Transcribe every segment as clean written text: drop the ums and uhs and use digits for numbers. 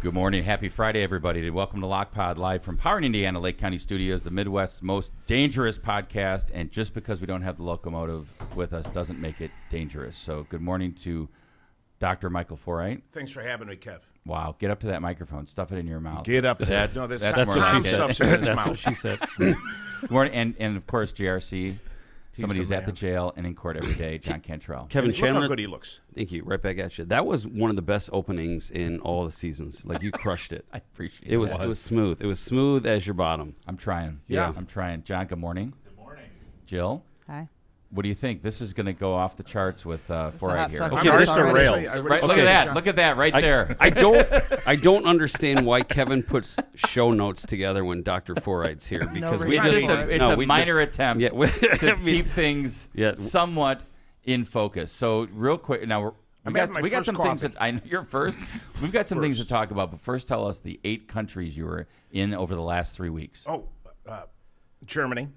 Good morning. Happy Friday, everybody. Welcome to Lock Pod, live from Power, Indiana, Lake County Studios, the Midwest's most dangerous podcast. And just because we don't have the locomotive with us doesn't make it dangerous. So good morning to Dr. Michael Foreit. Thanks for having me, Kev. Wow. Get up to that microphone. Stuff it in your mouth. Get up. That's more what like she said. That's what she said. Good morning. And of course, JRC, somebody who's the at the man. jail and in court every day, John Cantrell. Kevin Look Chandler. how good he looks. Thank you. Right back at you. That was one of the best openings in all the seasons. Like, you crushed it. I appreciate It was smooth. It was smooth as your bottom. I'm trying. Yeah. I'm trying. John, good morning. Good morning. Jill, Hi. what do you think? This is going to go off the charts with Foreit hot here. fuck. Okay, I'm this already- is rails. I already- Right, look Okay. at that. Look at that right there. I don't understand why Kevin puts show notes together when Dr. Foreight's here, because we reason just for it. It's a we minor just- attempt Yeah, to keep things Yeah. somewhat in focus. So real quick, now I'm having my we got first some things coffee. that I know you're first. We've got some things to First. talk about, but first tell us the 8 countries you were in over the last 3 weeks. Oh, Germany.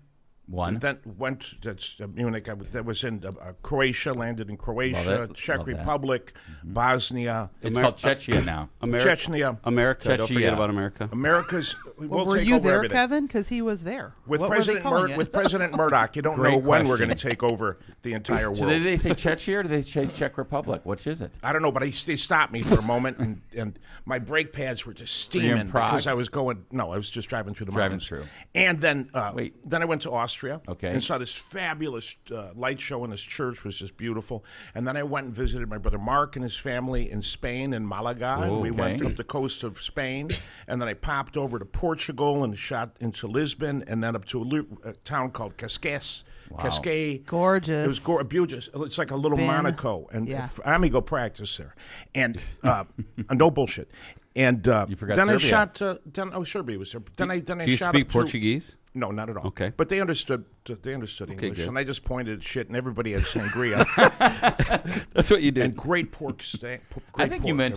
One. Then went to Munich. That was in Croatia. Landed in Croatia. Love it. Czech Love that. Republic. Bosnia. It's called Czechia now. Chechnya. America. Don't forget Czechia. about America. America's. Well, We'll were take you over there, everything. Kevin? Because he was there. With What were they calling it? With President Murdoch, you don't Great know when we're question. going to take over the entire world. So did they say Czechia or did they say Czech Republic? Which is it? I don't know, but they stopped me for a moment, and my brake pads were just you in steaming Prague? because I was going. No, I was just driving through the Driving mountains. through. And then, Wait. then I went to Austria. Okay. And saw this fabulous light show, and this church was just beautiful. And then I went and visited my brother Mark and his family in Spain, in Malaga. And we went Okay. up the coast of Spain, and then I popped over to Portugal and shot into Lisbon, and then up to a town called Cascais. Cascais. Gorgeous. It was gorgeous. It's like a little Been. Monaco, and Yeah. I'm gonna go practice there. And no bullshit. And You forgot then Serbia. I shot. Serbia was there. Then I Do you shot speak up to- Portuguese? No, not at all. Okay. But they understood. They understood English, good. and I just pointed at shit, and everybody had sangria That's what you did. and great pork steak. I think you went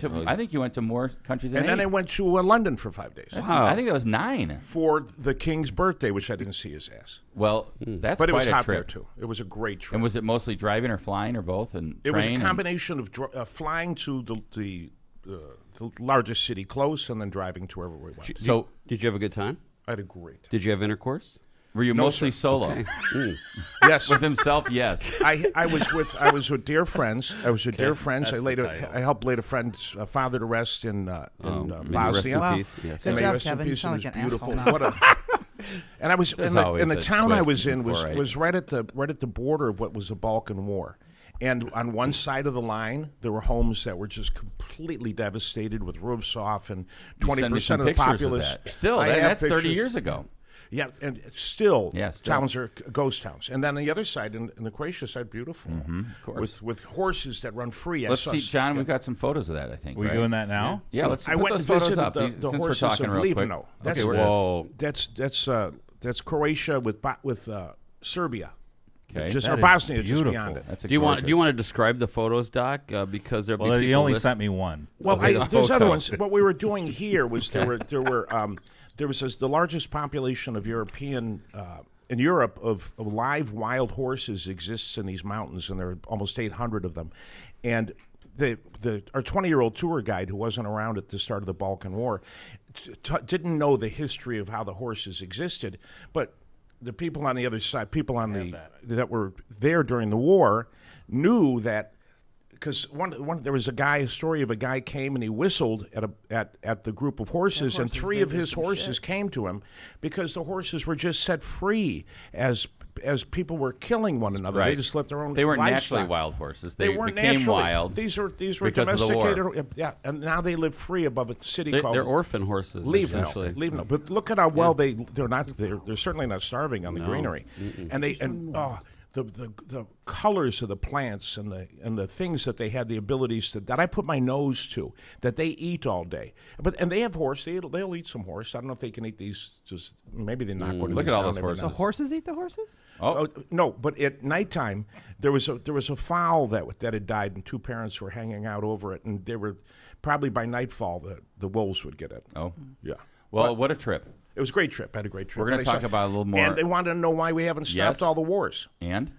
to more countries than And then 8. I went to London for 5 days Wow. I think that was 9. for the king's birthday, which I didn't see his ass. Well, that's But it quite was a hot trip. there too. It was a great trip. And was it mostly driving or flying or both? And It was a train and- combination of flying to the largest city close, and then driving to wherever we went. So Did you have a good time? I had a great time. Did you have intercourse? were you mostly sir. solo? Yes, With himself, yes. I was with dear friends. I was with dear friends. That's the title. I helped lay a friend's father to rest in May he rest Bosnia. in Wow. peace. Yes. Good May job, rest in Kevin. You peace. It sound was like an beautiful. asshole now. What a and I was There's in the always a town I twist was in before, right? was right at the border of what was the Balkan War. And on one side of the line, there were homes that were just completely devastated with roofs off, and You 20% send me some of the pictures populace. that. Still, I that- have that's 30 pictures. years ago. Yeah, and still, Yeah, still. towns are ghost towns. And then the other side, in the Croatia side, beautiful, course. with horses that run free. Let's I saw see, John, we've got some photos of that, I think. We right? doing that now? Yeah, let's I put went those and photos visited up. the Since we're horses talking of real quick. Livno. That's Okay, where- Whoa. That's Croatia with Serbia. Okay. Just That or is Bosnia, just beautiful. beyond it. That's a Do you want gorgeous. to describe the photos, Doc? Because there'll be Well, people he only listen- sent me one. Well, Okay, the there's other photos. ones. What we were doing here was there was the largest population of European in Europe of live wild horses exists in these mountains, and there are almost 800 of them. And our 20-year-old tour guide, who wasn't around at the start of the Balkan War, didn't know the history of how the horses existed, but the people on the other side, people on that were there during the war, knew that. Because there was a story of a guy came and he whistled at the group of horses, and 3 of his horses came to him because the horses were just set free as people were killing one another. Right. They just let their own. They weren't livestock. naturally wild horses. They They weren't became naturally. wild. These were because of the war. domesticated. Yeah, and now they live free above a city They're called orphan horses. Leave essentially. no. But look at how well they're not. They're certainly not starving on the greenery, and the colors of the plants and the things that they had the abilities that I put my nose to, that they eat all day. And they have horse. They'll eat some horse. I don't know if they can eat these. Just maybe they knock one of Look these at all down those every horses. now The horses eat the horses? Oh, no, but at nighttime there was a fowl that had died, and 2 parents were hanging out over it, and they were probably by nightfall the wolves would get it. oh. Yeah. Well, what a trip. It was a great trip. I had a great trip. We're going to But I talk saw- about a little more. And they wanted to know why we haven't stopped Yes. all the wars. And?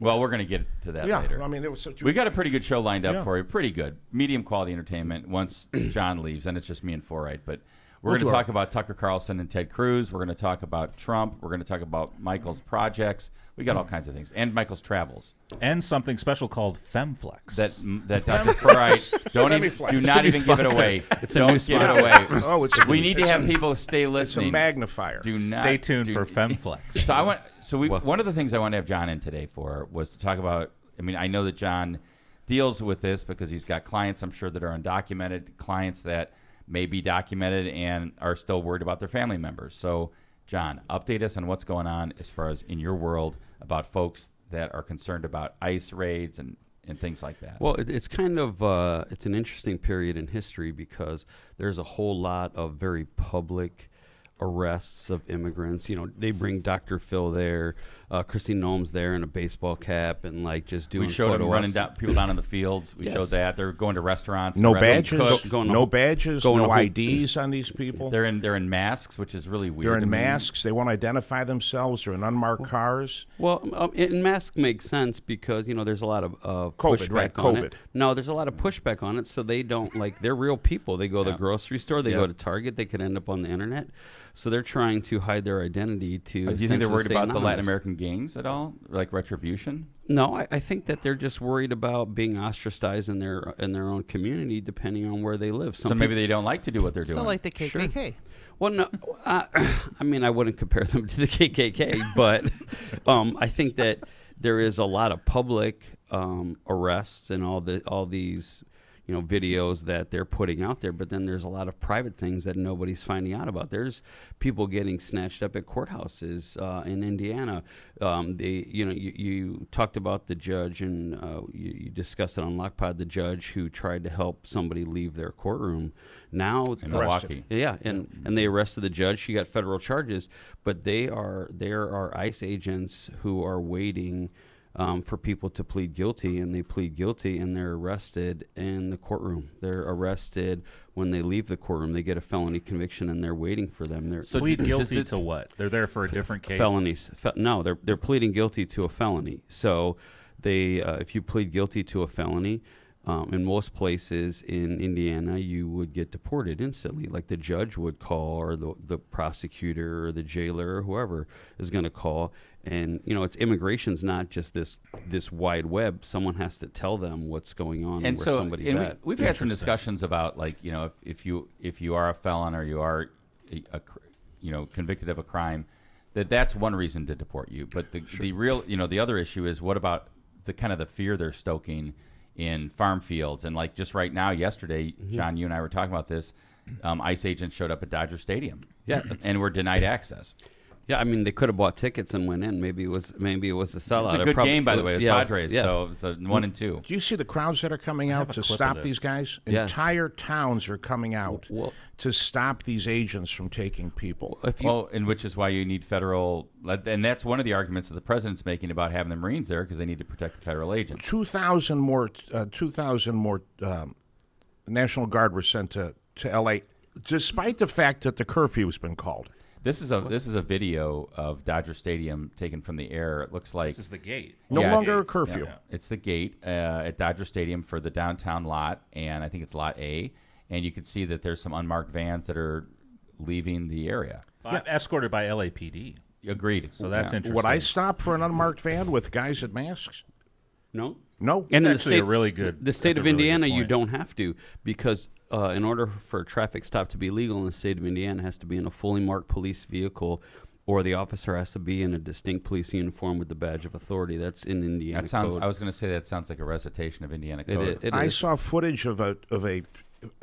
Well, we're going to get to that later. I mean, it was such. We got a pretty good show lined up Yeah. for you. Pretty good. Medium quality entertainment once John leaves, and it's just me and Foreit. But we're We'll going to do talk about Tucker Carlson and Ted Cruz. We're going to talk about Trump. We're going to talk about Michael's projects. We got all kinds of things. And Michael's travels. And something special called Femflex. That Dr. Foreit, do not even give it away. Don't give it away. Oh, We need to have people stay It's a listening. magnifier. Do not Stay tuned for Femflex. So one of the things I want to have John in today for was to talk about. I mean, I know that John deals with this because he's got clients, I'm sure, that are undocumented, clients that may be documented and are still worried about their family members. So, John, update us on what's going on as far as in your world about folks that are concerned about ICE raids and things like that. Well, it's kind of it's an interesting period in history because there's a whole lot of very public arrests of immigrants. You know, they bring Dr. Phil there, Christine Noem's there in a baseball cap and like just doing we showed photo them running ops. down, people down in the fields. We Yes. showed that. They're going to restaurants. No the restaurant badges. cooks. No badges. going No to home- IDs on these people. They're in masks, which is really weird. They're to in me. masks. They want to identify themselves. They're in unmarked cars. Well, and mask makes sense because you know there's a lot of COVID, pushback right, on COVID. it. No, there's a lot of pushback on it, so they don't like they're real people. They go to the grocery store, they Yeah. go to Target, they could end up on the internet, so they're trying to hide their identity to. Do you think they're essentially worried stay about the Latin anonymous. American gangs at all, like retribution? No, I think that they're just worried about being ostracized in their own community, depending on where they live. So maybe they don't like to do what they're doing. So like the Sure. KKK. Well, no, I mean, I wouldn't compare them to the KKK, but I think that there is a lot of public arrests and all these, you know, videos that they're putting out there. But then there's a lot of private things that nobody's finding out about. There's people getting snatched up at courthouses in Indiana. You talked about the judge and you discussed it on Lockpod. The judge who tried to help somebody leave their courtroom. Now, in Milwaukee. yeah, and they arrested the judge. She got federal charges, but there are ICE agents who are waiting for people to plead guilty, and they plead guilty, and they're arrested in the courtroom. They're arrested when they leave the courtroom. They get a felony conviction, and they're waiting for them. They're So Plead does guilty this- to what? They're there for a different case. felonies. No, they're pleading guilty to a felony. So they, if you plead guilty to a felony. In most places in Indiana, you would get deported instantly. Like the judge would call, or the prosecutor, or the jailer, or whoever is going to call. And you know, it's immigration's not just this wide web. Someone has to tell them what's going on and where somebody's at. We've had some discussions about, like, you know, if you are a felon or you are convicted of a crime, that's one reason to deport you. But the real, you know, the other issue is what about the kind of the fear they're stoking in farm fields. And like just right now, yesterday, John, you and I were talking about this. ICE agents showed up at Dodger Stadium, and were denied access. Yeah, I mean, they could have bought tickets and went in. Maybe it was a sellout. It's a good game, by the way. It's Padres, yeah. so it's 1-2. Do you see the crowds that are coming out to clip stop of these this. guys? Yes. Entire towns are coming out Well- to stop these agents from taking people. And which is why you need federal, and that's one of the arguments that the president's making about having the Marines there, because they need to protect the federal agents. 2,000 more National Guard were sent to L.A., despite the fact that the curfew has been called. This is a video of Dodger Stadium taken from the air. It looks like This is the gate. No Yeah, longer a it's- curfew. it's the gate at Dodger Stadium for the downtown lot, and I think it's Lot A. And you can see that there's some unmarked vans that are leaving the area. Escorted by LAPD. Agreed. So that's interesting. Would I stop for an unmarked van with guys in masks? No. No. And in Actually a really good- the state that's a of really good Indiana, you point. don't have to, because in order for a traffic stop to be legal in the state of Indiana, it has to be in a fully marked police vehicle, or the officer has to be in a distinct police uniform with the badge of authority. That's in Indiana That sounds. code. I was going to say that sounds like a recitation of Indiana code. It I is. saw footage of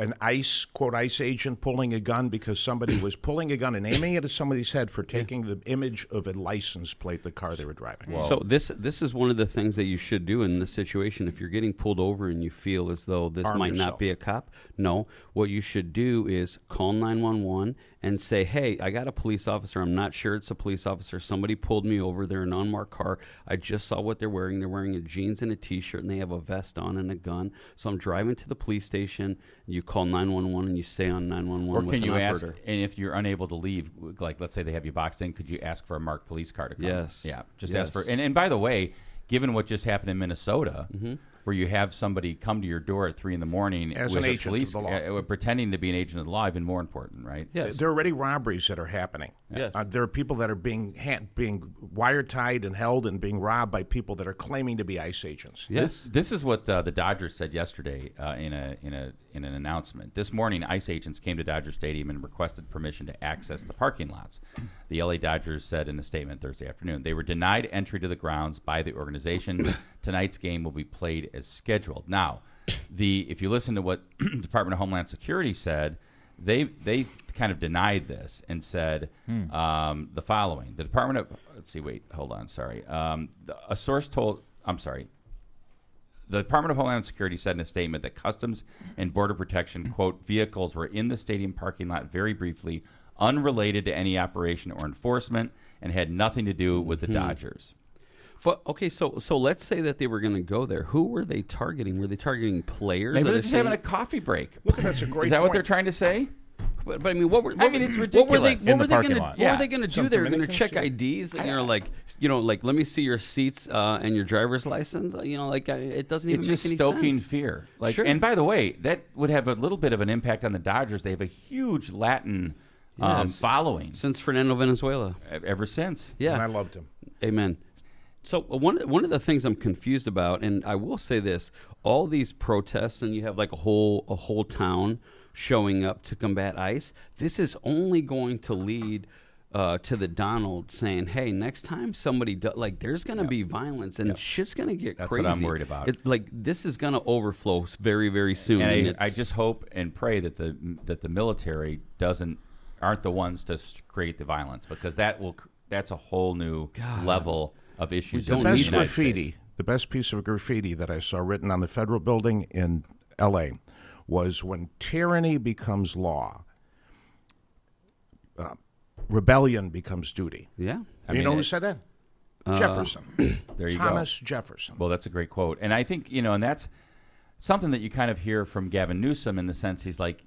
an ICE, quote, ICE agent pulling a gun because somebody was pulling a gun and aiming it at somebody's head for taking the image of a license plate, the car they were driving. So this is one of the things that you should do in this situation. If you're getting pulled over and you feel as though this Arm might yourself. not be a cop, no. What you should do is call 911 and say, hey, I got a police officer. I'm not sure it's a police officer. Somebody pulled me over. They're an unmarked car. I just saw what they're wearing. They're wearing a jeans and a T-shirt, and they have a vest on and a gun. So I'm driving to the police station. You call 911 and you stay on 911 Or with can an you ask? operator. And if you're unable to leave, like let's say they have you boxed in, could you ask for a marked police car to come? Yes. Yeah. Just Yes. ask for. And by the way, given what just happened in Minnesota, where you have somebody come to your door at 3 a.m. As with an a agent police, of the law. pretending to be an agent of the law, even more important, right? Yes. There are already robberies that are happening. Yes. There are people that are being wiretied and held and being robbed by people that are claiming to be ICE agents. Yes. This is what the Dodgers said yesterday in an announcement. This morning, ICE agents came to Dodger Stadium and requested permission to access the parking lots. The LA Dodgers said in a statement Thursday afternoon they were denied entry to the grounds by the organization. Tonight's game will be played as scheduled. Now, if you listen to what Department of Homeland Security said, they kind of denied this and said the following: the Department of a source told the Department of Homeland Security said in a statement that Customs and Border Protection quote vehicles were in the stadium parking lot very briefly, unrelated to any operation or enforcement, and had nothing to do with the Dodgers. But, okay, so let's say that they were going to go there. Who were they targeting? Were they targeting players? Maybe that they're are just saying- having a coffee break. Look, that's a great Is that what point. they're trying to say? But I mean, it's ridiculous. What were they In the parking going lot. to do? Some They're going to Dominicans, check yeah. IDs, and like, let me see your seats and your driver's license. It doesn't even It's make just any stoking sense. fear. Sure. And by the way, that would have a little bit of an impact on the Dodgers. They have a huge Latin Yes. following Since Fernando Venezuela. ever since. Yeah. And I loved him. Amen. So one of the things I'm confused about, and I will say this: all these protests, and you have like a whole town showing up to combat ICE. This is only going to lead to the Donald saying, "Hey, next time somebody there's going to be violence and shit's going to get That's crazy." what I'm worried about. This is going to overflow very, very soon. And I just hope and pray that the military aren't the ones to create the violence, because that's a whole new level of issues. don't in The need best the United graffiti, States. the best piece of graffiti that I saw written on the federal building in L.A. was "When tyranny becomes law, rebellion becomes duty." Yeah. You know who said that? Jefferson. There you Thomas Jefferson. Well, that's a great quote. And I think, and that's something that you kind of hear from Gavin Newsom in the sense he's like,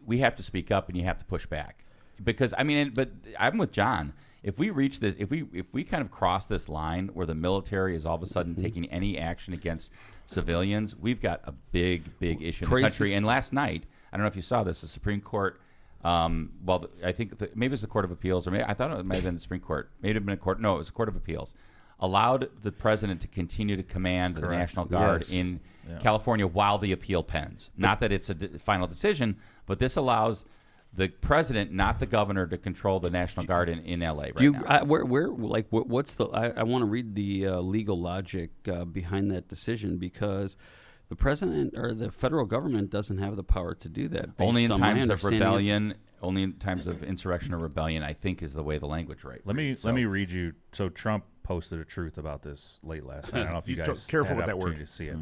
we have to speak up and you have to push back. Because, but I'm with John. If we reach this, if we kind of cross this line where the military is all of a sudden taking any action against civilians, we've got a big issue in the country. And last night, I don't know if you saw this, the Supreme Court, I think maybe it's the Court of Appeals, or maybe I thought it might have been the Supreme Court. Maybe it have been a court. No, it was the Court of Appeals. Allowed the president to continue to command the National Guard in California while the appeal pens. Not that it's a final decision, but this allows the president, not the governor, to control the National Guard in L.A. now. What's the? I want to read the legal logic behind that decision, because the president or the federal government doesn't have the power to do that. Only in based on my times of understanding. rebellion, only in times of insurrection or rebellion, I think is the way the language Let me read you. So Trump posted a truth about this late last night. I don't know if you guys careful had with that opportunity word. to see it,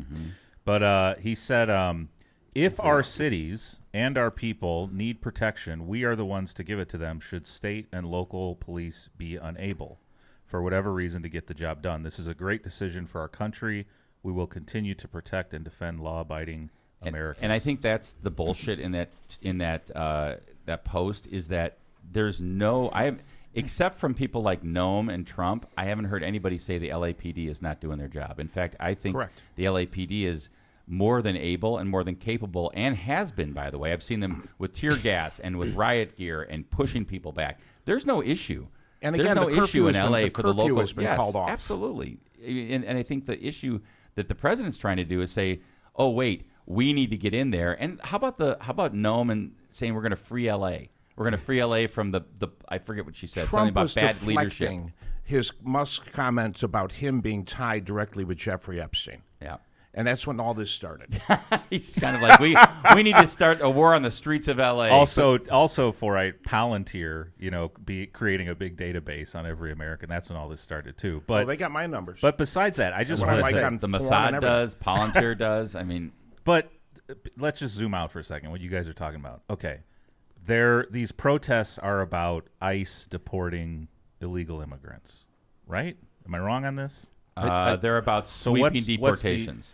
but he said, if our cities and our people need protection, we are the ones to give it to them. Should state and local police be unable, for whatever reason, to get the job done, this is a great decision for our country. We will continue to protect and defend law-abiding Americans. And I think that's the bullshit in that post, is that there's except from people like Noam and Trump, I haven't heard anybody say the LAPD is not doing their job. In fact, I think Correct. the LAPD is more than able and more than capable, and has been, by the way. I've seen them with tear gas and with riot gear and pushing people back. There's no issue. And There's again, no the issue in curfew has been- LA the for the curfew local. has been called off. Absolutely. And I think the issue that the president's trying to do is say, "Oh wait, we need to get in there." And how about Noam and saying we're going to free LA? We're going to free LA from the I forget what she said. Something Trump about was bad leadership. deflecting his Musk comments about him being tied directly with Jeffrey Epstein. Yeah. And that's when all this started. He's kind of like, we need to start a war on the streets of LA. Also, Foreit, Palantir, be creating a big database on every American. That's when all this started too. But They got my numbers. But besides that, I just What I want to like say, on the porn Mossad and does, Palantir does. I mean, but let's just zoom out for a second. What you guys are talking about? Okay, these protests are about ICE deporting illegal immigrants, right? Am I wrong on this? they're about sweeping what's the- deportations.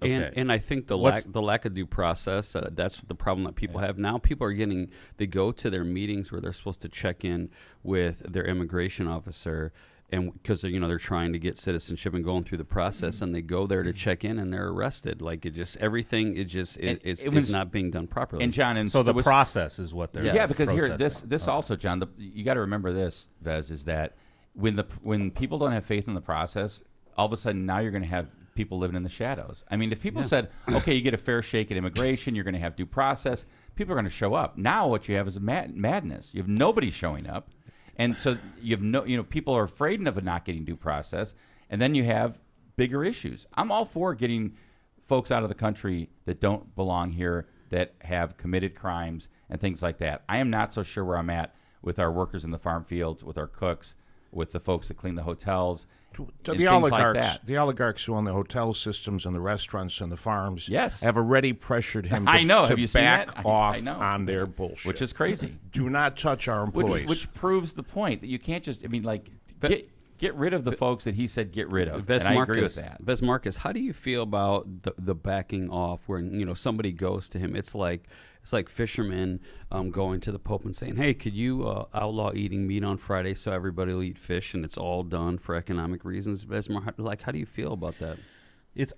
And I think the lack of due process, that's the problem that people have now. People are they go to their meetings where they're supposed to check in with their immigration officer, and because they're trying to get citizenship and going through the process, and they go there to check in and they're arrested. Like everything it's not being done properly. And John, and so the process is what they're because protesting. here this also, John, you got to remember this, Vez, is that when people don't have faith in the process, all of a sudden now you're going to have people living in the shadows. I mean, if people said, okay, you get a fair shake at immigration, you're going to have due process, people are going to show up. Now what you have is a madness. You have nobody showing up. And so you have people are afraid of not getting due process, and then you have bigger issues. I'm all for getting folks out of the country that don't belong here, that have committed crimes and things like that. I am not so sure where I'm at with our workers in the farm fields, with our cooks, with the folks that clean the hotels. To the oligarchs who own the hotel systems and the restaurants and the farms have already pressured him to back off on their bullshit. Which is crazy. Do not touch our employees. Which proves the point that you can't just, get rid of the folks that he said get rid of. And I agree with that. Ves Marcus, how do you feel about the backing off when somebody goes to him? It's like fishermen going to the Pope and saying, hey, could you outlaw eating meat on Friday so everybody will eat fish, and it's all done for economic reasons? Ves, how do you feel about that?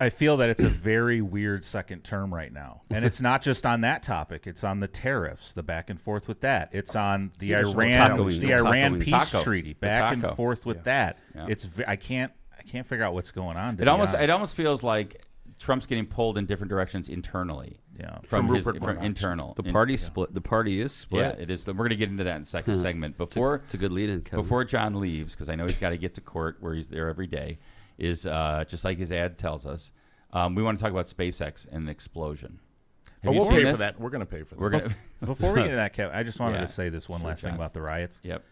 I feel that it's a very weird second term right now. And it's not just on that topic. It's on the tariffs, the back and forth with that. It's on the Iran peace treaty, back and forth with that. Yeah. I can't figure out what's going on. It almost feels like Trump's getting pulled in different directions internally. Yeah, from internal. The party split. The party is split. Yeah, it is. We're going to get into that in the second segment. It's a good lead-in, Kevin. Before John leaves, because I know he's got to get to court where he's there every day, is just like his ad tells us, we want to talk about SpaceX and the explosion. We'll pay for that. We're going to pay for that. Before we get into that, Kevin, I just wanted to say this one last thing about the riots. Yep.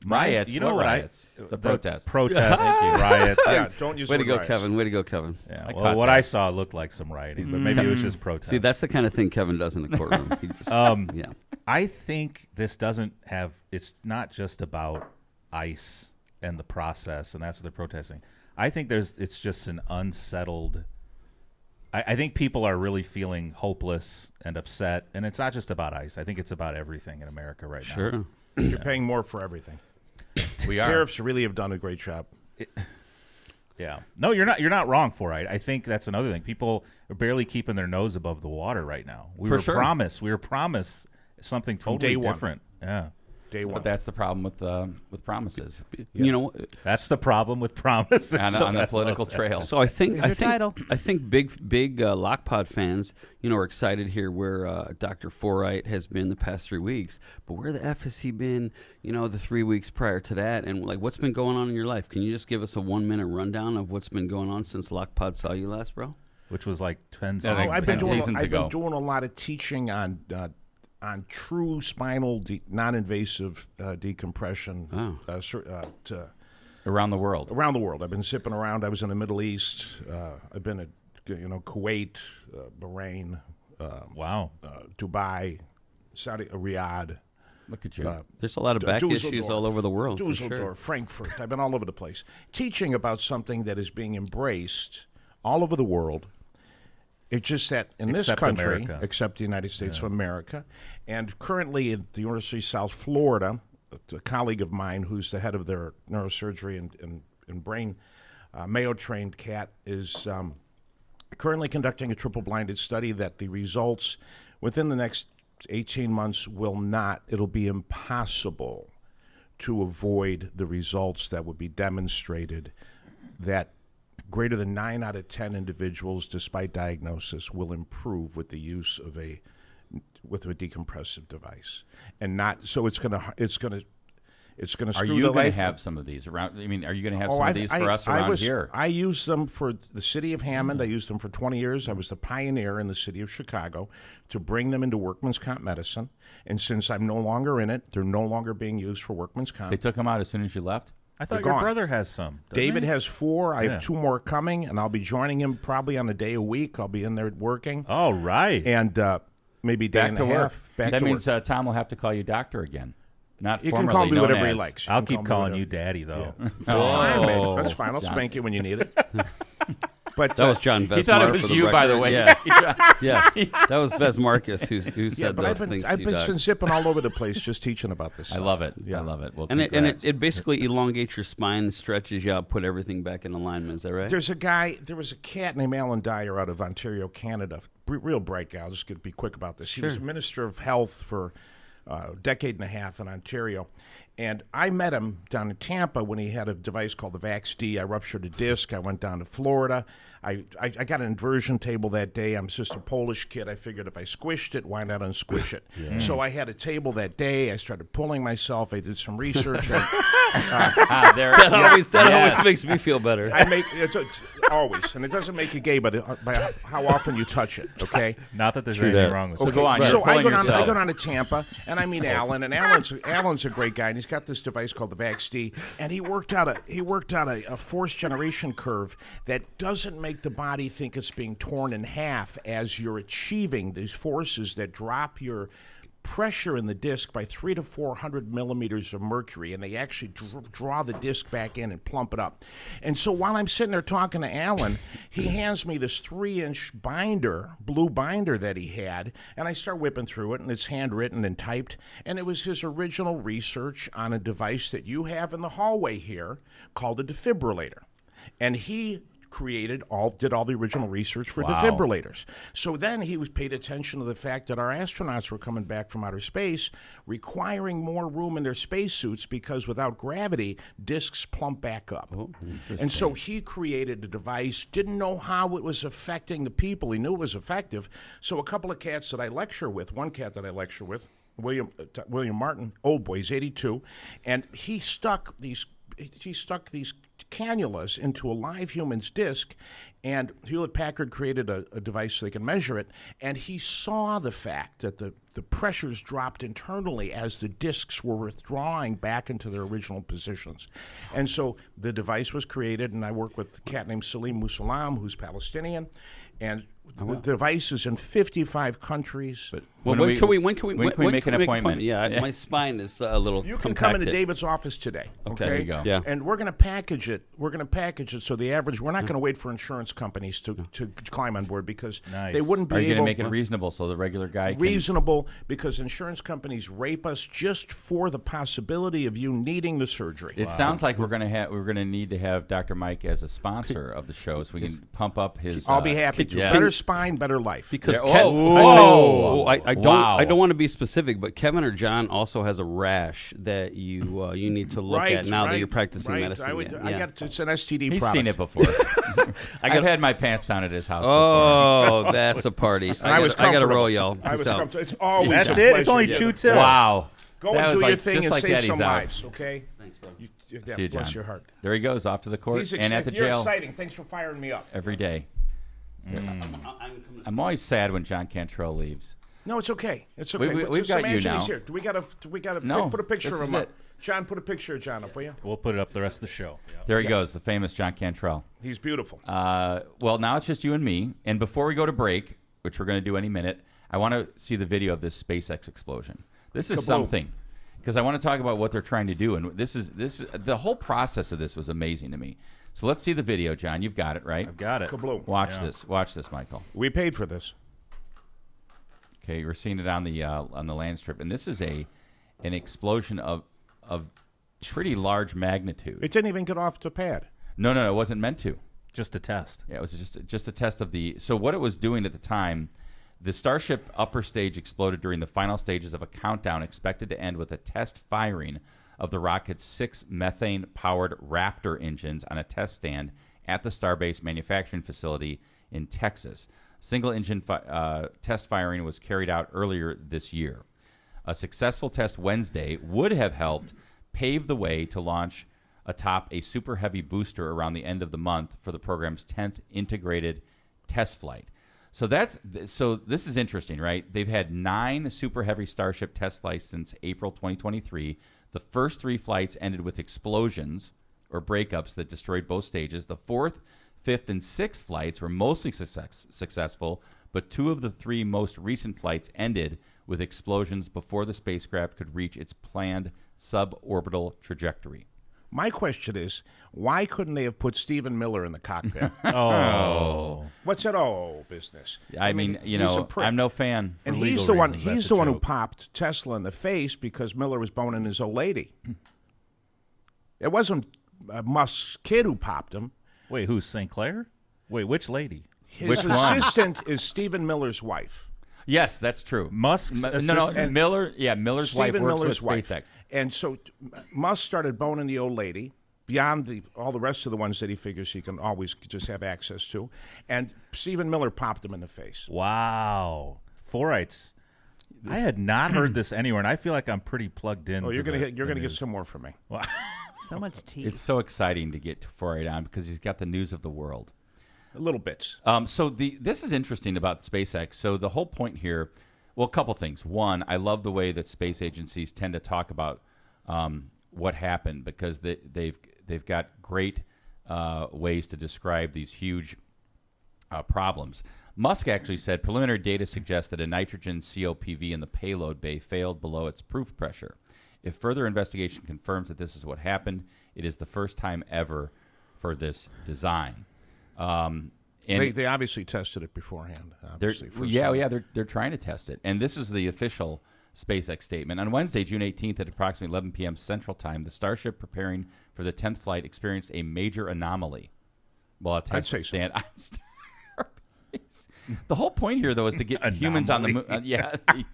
Riots. You know what riots? The protests. Protests. Riots. Yeah, don't use Way to go, riots. Kevin. Way to go, Kevin. Yeah. Well, what I saw looked like some rioting, but maybe it was just protests. See, that's the kind of thing Kevin does in the courtroom. He just, I think this doesn't have. It's not just about ICE and the process, and that's what they're protesting. I think it's just an unsettled. I think people are really feeling hopeless and upset, and it's not just about ICE. I think it's about everything in America right now. Sure. You're paying more for everything. We are. Tariffs really have done a great job. Yeah. No, you're not wrong, Foreit. I think that's another thing. People are barely keeping their nose above the water right now. We were promised something totally different. Yeah. Day one. But that's the problem with promises. You know, that's the problem with promises on the political trail. So I think title. big Lockpod fans, are excited here where Dr. Foreit has been the past 3 weeks. But where the F has he been, the 3 weeks prior to that? And what's been going on in your life? Can you just give us a 1-minute rundown of what's been going on since Lockpod saw you last, bro? Which was like 10 I've been doing ago. a lot of teaching on true spinal non-invasive decompression around the world. Around the world. I've been zipping around. I was in the Middle East. I've been at Kuwait, Bahrain, Dubai, Saudi Riyadh. Look at you. There's a lot of back issues all over the world. Dusseldorf, Frankfurt. I've been all over the place teaching about something that is being embraced all over the world. It's just that in this country, except the United States of America, and currently at the University of South Florida, a colleague of mine who's the head of their neurosurgery and brain, Mayo-trained cat, is currently conducting a triple-blinded study that the results within the next 18 months it'll be impossible to avoid the results that would be demonstrated that greater than 9 out of 10 individuals, despite diagnosis, will improve with the use of a decompressive device, and not so it's gonna screw the life. Are you going to have some of these around? I mean, are you going to have some of these for us around here? I use them for the city of Hammond. I used them for 20 years. I was the pioneer in the city of Chicago to bring them into workman's comp medicine. And since I'm no longer in it, they're no longer being used for workman's comp. They took them out as soon as you left? I thought your brother has some. David has 4. I have 2 more coming, and I'll be joining him probably on a day a week. I'll be in there working. All right. And maybe day and a half. That means Tom will have to call you doctor again. He can call me whatever he likes. I'll keep calling you daddy, though. That's fine. I'll spank you when you need it. But That was John Vesmar. He thought it was for the you, by the record. way. Yeah, yeah. That was Vesmarcus who said but those I've things. been to you, Doug. zipping all over the place just teaching about this. I stuff. love it. Yeah. I love it. Well, And congrats. it basically elongates your spine, stretches you out, put everything back in alignment. Is that right? There was a cat named Alan Dyer out of Ontario, Canada. Real bright guy. I'll just be quick about this. He was Minister of Health for a decade and a half in Ontario. And I met him down in Tampa when he had a device called the VaxD. I ruptured a disc. I went down to Florida. I got an inversion table that day. I'm just a Polish kid. I figured if I squished it, why not unsquish it? So I had a table that day. I started pulling myself. I did some research. That always makes me feel better. I make it's always, and it doesn't make you gay, but by how often you touch it. Okay. Not that there's anything wrong with So it. go on. So You're I pulling go yourself. down to Tampa, and I meet Alan, and Alan's a great guy, and he's got this device called the VaxD, and he worked out a force generation curve that doesn't make the body think it's being torn in half as you're achieving these forces that drop your pressure in the disc by 300 to 400 millimeters of mercury, and they actually draw the disc back in and plump it up. And so while I'm sitting there talking to Alan, he hands me this 3-inch binder, blue binder that he had, and I start whipping through it, and it's handwritten and typed, and it was his original research on a device that you have in the hallway here called a defibrillator. And he did all the original research for defibrillators. So then he was paid attention to the fact that our astronauts were coming back from outer space, requiring more room in their spacesuits because without gravity, discs plump back up. And so he created a device, didn't know how it was affecting the people. He knew it was effective. So a couple of cats that I lecture with, one cat that I lecture with, William Martin, old boy, he's 82, and he stuck these cannulas into a live human's disc, and Hewlett-Packard created a device so they can measure it, and he saw the fact that the pressures dropped internally as the discs were withdrawing back into their original positions. And so the device was created, and I work with a cat named Salim Musalam, who's Palestinian, and the device is in 55 countries. But When can we make an appointment? Yeah, my spine is a little You can compacted. come into David's office today. Okay, There you go. Yeah. And we're going to package it. We're so the average. We're not going to wait for insurance companies to climb on board because Nice. they wouldn't be Are you able. going to make it reasonable so the regular guy can... Reasonable because insurance companies rape us just for the possibility of you needing the surgery. It sounds like we're going to need to have Dr. Mike as a sponsor of the show so we can pump up his... I'll be happy to. yeah. Better spine, better life. Because Yeah, whoa. I don't Wow. I don't want to be specific, but Kevin or John also has a rash that you need to look at now that you're practicing medicine. It's an STD He's product. seen it before. I've had my pants down at his house before. Oh, that's a party. I got to comfortable. roll, y'all. I was Peace out. comfortable. It's always That's a it? It's pleasure. only Yeah. 2 till. Wow. Go That and was do your like- thing just and like save that, some he's out. lives, okay? Thanks, bro. See you, bless John. your heart. There he goes, off to the court and at the You're jail exciting. Thanks for firing me up. every day. I'm always sad when John Cantrell leaves. No, it's okay. It's okay. We've got you now. Here. Do we gotta No, put a picture this of is him up? it. John, put a picture of John up, will you? We'll put it up the rest of the show. There he goes, the famous John Cantrell. He's beautiful. Well, now it's just you and me. And before we go to break, which we're going to do any minute, I want to see the video of this SpaceX explosion. This is Kaboom. something, because I want to talk about what they're trying to do. And this is the whole process of this was amazing to me. So let's see the video, John. You've got it, right? I've got it. Kabloom. Watch this. Watch this, Michael. We paid for this. Okay, we're seeing it on the land strip, and this is an explosion of pretty large magnitude. It didn't even get off the pad. No, it wasn't meant to. Just a test. Yeah, it was just a test of the. So what it was doing at the time, the Starship upper stage exploded during the final stages of a countdown expected to end with a test firing of the rocket's 6 methane-powered Raptor engines on a test stand at the Starbase manufacturing facility in Texas. Single-engine test firing was carried out earlier this year. A successful test Wednesday would have helped pave the way to launch atop a Super Heavy booster around the end of the month for the program's 10th integrated test flight. So this is interesting, right? They've had 9 Super Heavy Starship test flights since April 2023. The first 3 flights ended with explosions or breakups that destroyed both stages. The 4th, 5th, and 6th flights were mostly successful, but 2 of the 3 most recent flights ended with explosions before the spacecraft could reach its planned suborbital trajectory. My question is, why couldn't they have put Stephen Miller in the cockpit? Oh. What's that business? I mean, you he's a know, prick. I'm no fan. And For he's legal the one. reasons, that's He's a the one who joke. popped Tesla in the face because Miller was boning his old lady. It wasn't Musk's kid who popped him. Wait, who's St. Clair? Wait, which lady? His Which one? assistant is Stephen Miller's wife. Yes, that's true. Musk's No, assistant? Miller. Yeah, Miller's Stephen wife works Miller's with wife. SpaceX. And so Musk started boning the old lady beyond all the rest of the ones that he figures he can always just have access to. And Stephen Miller popped him in the face. Wow. Foreites. I had not heard this anywhere, and I feel like I'm pretty plugged in. Oh, you're going to get some more from me. So much tea. It's so exciting to get to Foreit on because he's got the news of the world. Little bits. So this is interesting about SpaceX. So the whole point here, well, a couple things. One, I love the way that space agencies tend to talk about what happened because they've got great ways to describe these huge problems. Musk actually said preliminary data suggests that a nitrogen COPV in the payload bay failed below its proof pressure. If further investigation confirms that this is what happened, it is the first time ever for this design. And They obviously tested it beforehand. Obviously, they're trying to test it. And this is the official SpaceX statement. On Wednesday, June 18th at approximately 11 p.m. Central Time, the Starship preparing for the 10th flight experienced a major anomaly. Well, I'd say so. The whole point here, though, is to get humans on the moon.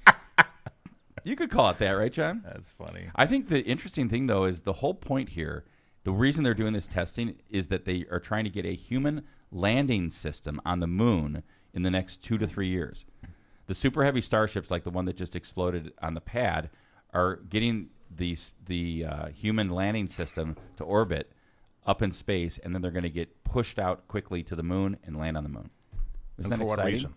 You could call it that, right, John? That's funny. I think the interesting thing, though, is the whole point here, the reason they're doing this testing is that they are trying to get a human landing system on the moon in the next 2 to 3 years. The super heavy starships, like the one that just exploded on the pad, are getting the human landing system to orbit up in space, and then they're going to get pushed out quickly to the moon and land on the moon. Isn't that for what exciting? reason?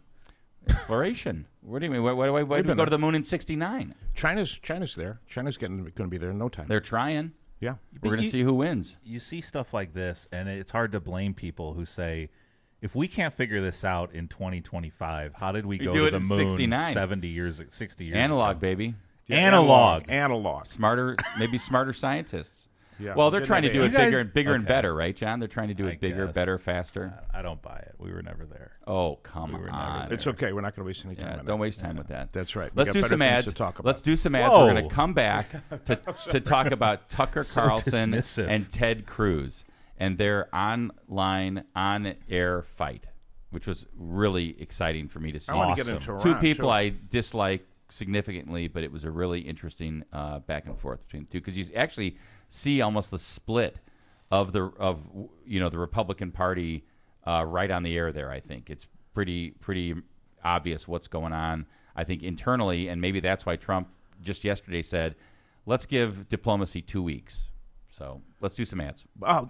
Exploration. What do you mean? Why did we go to the moon in '69? China's there. China's going to be there in no time. They're trying. Yeah. We're going to see who wins. You see stuff like this, and it's hard to blame people who say, if we can't figure this out in 2025, how did we go do to it the in moon 69. 60 years Analog, ago? baby. Yeah, Analog. Smarter, maybe smarter scientists. Yeah. Well, they're Didn't trying to have do AI. it You guys- bigger and bigger and okay. better, right, John? They're trying to do I it bigger, guess. better, faster. I don't buy it. We were never there. Oh, come We were never on. there. It's okay. We're not going to waste any time Yeah, on don't that. waste time with that. That's right. We Let's got do better some things ads. to talk about. Let's do some ads. Whoa. We're going to come back to talk about Tucker So Carlson dismissive. and Ted Cruz and their on-air fight, which was really exciting for me to see. I want to get Awesome. into Iran, Two people too. I dislike significantly, but it was a really interesting back and forth between the two because you actually see almost the split of the Republican Party right on the air there. I think it's pretty obvious what's going on. I think internally, and maybe that's why Trump just yesterday said, "Let's give diplomacy 2 weeks." So let's do some ads.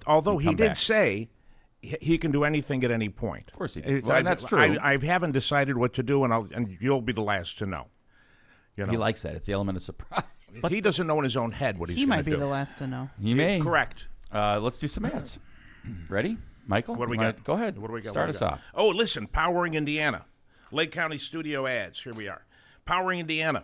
Although he come did back. say he can do anything at any point. Of course he did. Well, and that's true. I haven't decided what to do, and you'll be the last to know. You know? He likes that. It's the element of surprise. He doesn't know in his own head what he's He going might to be do. the last to know. He may. Correct. Let's do some ads. Ready, Michael? What do we You wanna- got? Go ahead. What do we got? Start What us do we got? off. Oh, listen, Powering Indiana. Lake County Studio ads. Here we are. Powering Indiana.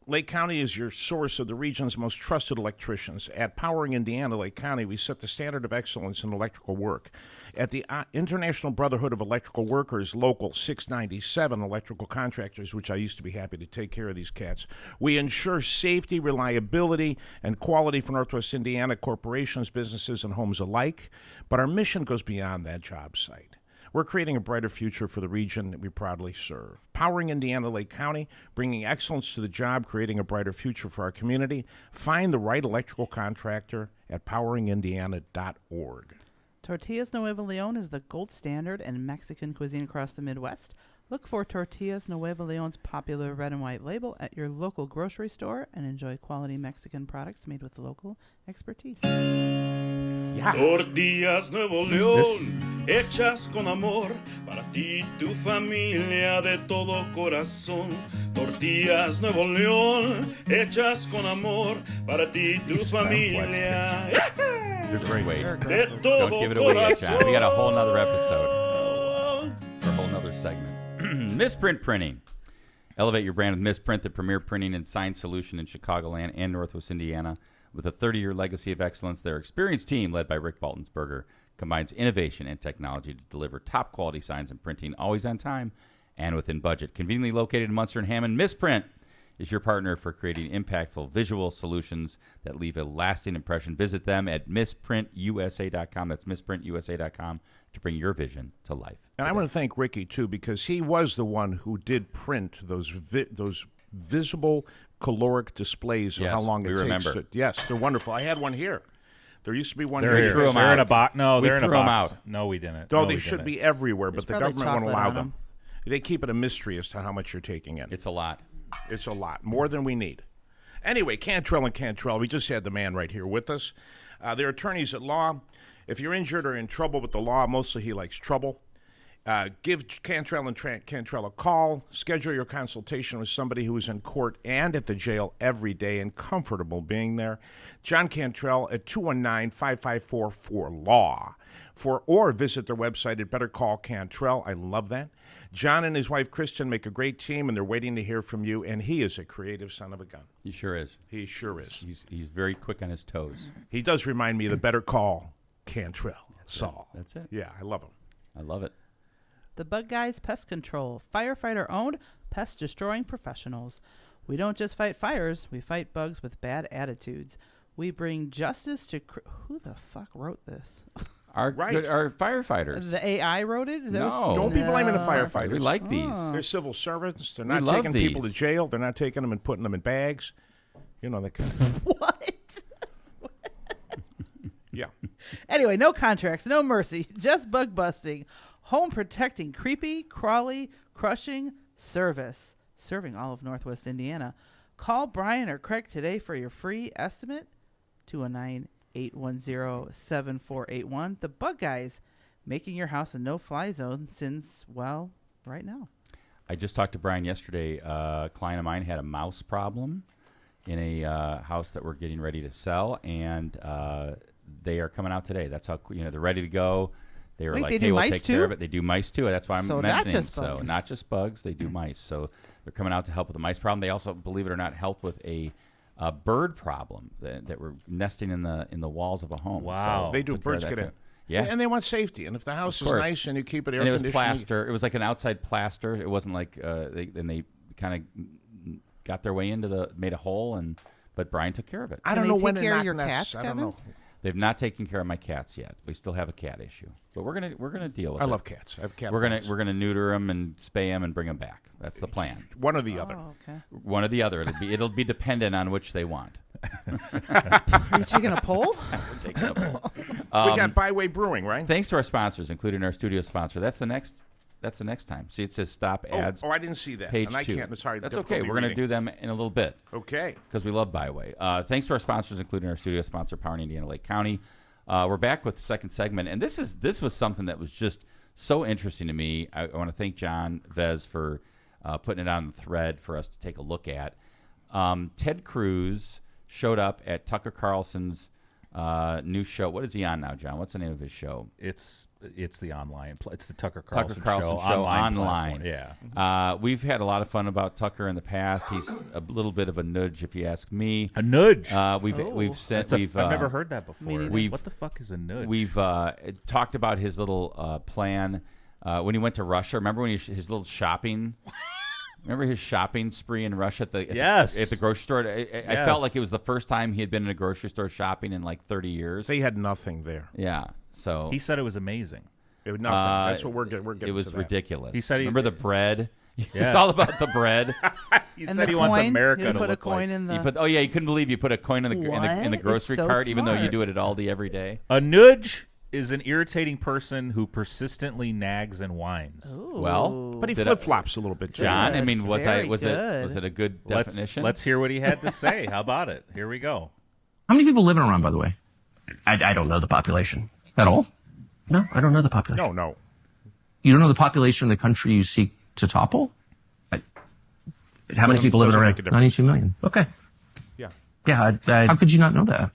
Lake County is your source of the region's most trusted electricians. At Powering Indiana, Lake County, we set the standard of excellence in electrical work. At the International Brotherhood of Electrical Workers, Local 697 electrical contractors, which I used to be happy to take care of these cats, we ensure safety, reliability, and quality for Northwest Indiana corporations, businesses, and homes alike. But our mission goes beyond that job site. We're creating a brighter future for the region that we proudly serve. Powering Indiana, Lake County, bringing excellence to the job, creating a brighter future for our community. Find the right electrical contractor at poweringindiana.org. Tortillas Nuevo Leon is the gold standard in Mexican cuisine across the Midwest. Look for Tortillas Nuevo Leon's popular red and white label at your local grocery store and enjoy quality Mexican products made with local expertise. Tortillas Nuevo León, hechas con amor, para ti y tu familia de todo corazón. Tortillas Nuevo León, hechas con amor, para ti y tu familia You're great. Wait. de todo Don't give it away yet, corazón. John. We got a whole nother episode or a whole nother segment. Misprint Printing. Elevate your brand with Misprint, the premier printing and sign solution in Chicagoland and Northwest Indiana. With a 30-year legacy of excellence, their experienced team, led by Rick Baltonsberger, combines innovation and technology to deliver top-quality signs and printing always on time and within budget. Conveniently located in Munster and Hammond, Misprint is your partner for creating impactful visual solutions that leave a lasting impression. Visit them at misprintusa.com. That's misprintusa.com to bring your vision to life. And I want to thank Ricky, too, because he was the one who did print those visible caloric displays of how long it takes. Remember. Yes, they're wonderful. I had one here. There used to be one They're here. here. threw 'em They're out. in a box. No, We they're in a threw 'em box. out. No, we didn't. No, we they should didn't. be everywhere, but There's the probably government won't chocolate allow on them. They keep it a mystery as to how much you're taking in. It's a lot. It's a lot, more than we need. Anyway, Cantrell and Cantrell, we just had the man right here with us. They're attorneys at law. If you're injured or in trouble with the law, mostly he likes trouble. Give Cantrell and Cantrell a call. Schedule your consultation with somebody who is in court and at the jail every day and comfortable being there. John Cantrell at 219-554-4LAW. Or visit their website at Better Call Cantrell. I love that. John and his wife, Kristen, make a great team, and they're waiting to hear from you, and he is a creative son of a gun. He sure is. He sure is. He's very quick on his toes. He does remind me of the Better Call Cantrell. Saul. That's it. Yeah, I love him. I love it. The Bug Guys Pest Control, firefighter-owned, pest-destroying professionals. We don't just fight fires, we fight bugs with bad attitudes. We bring justice to... Who the fuck wrote this? Our firefighters. The AI wrote it? Is that No. Don't be blaming the We firefighters. like these. They're civil servants. They're not love taking people to these. jail. They're not taking them and putting them in bags. You know that kind of What? Yeah. Anyway, no contracts, no mercy, just bug busting, home protecting, creepy, crawly, crushing service, serving all of Northwest Indiana. Call Brian or Craig today for your free estimate, 219-810-7481. The Bug Guys, making your house a no-fly zone since, well, right now. I just talked to Brian yesterday. A client of mine had a mouse problem in a house that we're getting ready to sell, and they are coming out today. That's how they're ready to go. They were Wait, like, they do "Hey, we'll mice take too? care of it." They do mice too. That's why I'm So not mentioning. just bugs. Not just bugs. They do mice. So they're coming out to help with the mice problem. They also, believe it or not, help with a bird problem that were nesting in the walls of a home. Wow. So They do. took care of Birds that get in. too. Yeah. And they want safety. And if the house is course. nice and you keep it air And it was conditioned. plaster. It was like an outside plaster. It wasn't like they kind of got their way into made a hole, but Brian took care of it. I don't Can know they when take to care of knock your nests. cats, I don't Kevin? know. They've not taken care of my cats yet. We still have a cat issue, but we're gonna deal with it. I love cats. I have cat. We're dogs. gonna neuter them and spay them and bring them back. That's the plan. One or the other. Oh, okay. One or the other. It'll be dependent on which they want. Are you taking a poll? We're taking a poll. We got Byway Brewing, right? Thanks to our sponsors, including our studio sponsor. That's the next time. See, it says stop ads. Oh, I didn't see that. Page and I 2. can't. Sorry. That's okay. We're going to do them in a little bit Okay. because we love Byway. Thanks to our sponsors, including our studio sponsor, Power in Indiana Lake County. We're back with the second segment, and this was something that was just so interesting to me. I want to thank John Vez for putting it on the thread for us to take a look at. Ted Cruz showed up at Tucker Carlson's new show. What is he on now, John? What's the name of his show? It's the online. It's the Tucker Carlson, show online. Yeah. We've had a lot of fun about Tucker in the past. He's a little bit of a nudge, if you ask me. A nudge. We've said I've never heard that before. neither. What the fuck is a nudge? We've talked about his little plan when he went to Russia. Remember when his little shopping? Remember his shopping spree in Russia at the grocery store? I felt like it was the first time he had been in a grocery store shopping in like 30 years. They had nothing there. Yeah, so He said it was amazing. It was nothing. That's what we're getting. it was to that. ridiculous. He said remember the bread? It's Yeah. all about the bread. He And said the he wants coin? America You to put a look coin like in the... You couldn't believe you put a coin in the What? grocery It's so cart, even though you smart. do it at Aldi every day. a nudge is an irritating person who persistently nags and whines. Ooh. Well, But he Did flip flops a little bit, too. John, I Good. mean, was Very it good. a good definition? Let's hear what he had to say. How about it? Here we go. How many people live in Iran, by the way? I don't know the population. At all? No, I don't know the population. No. You don't know the population of the country you seek to topple? How many people live in doesn't Iran? make a difference. 92 million. Okay. Yeah. Yeah, how could you not know that?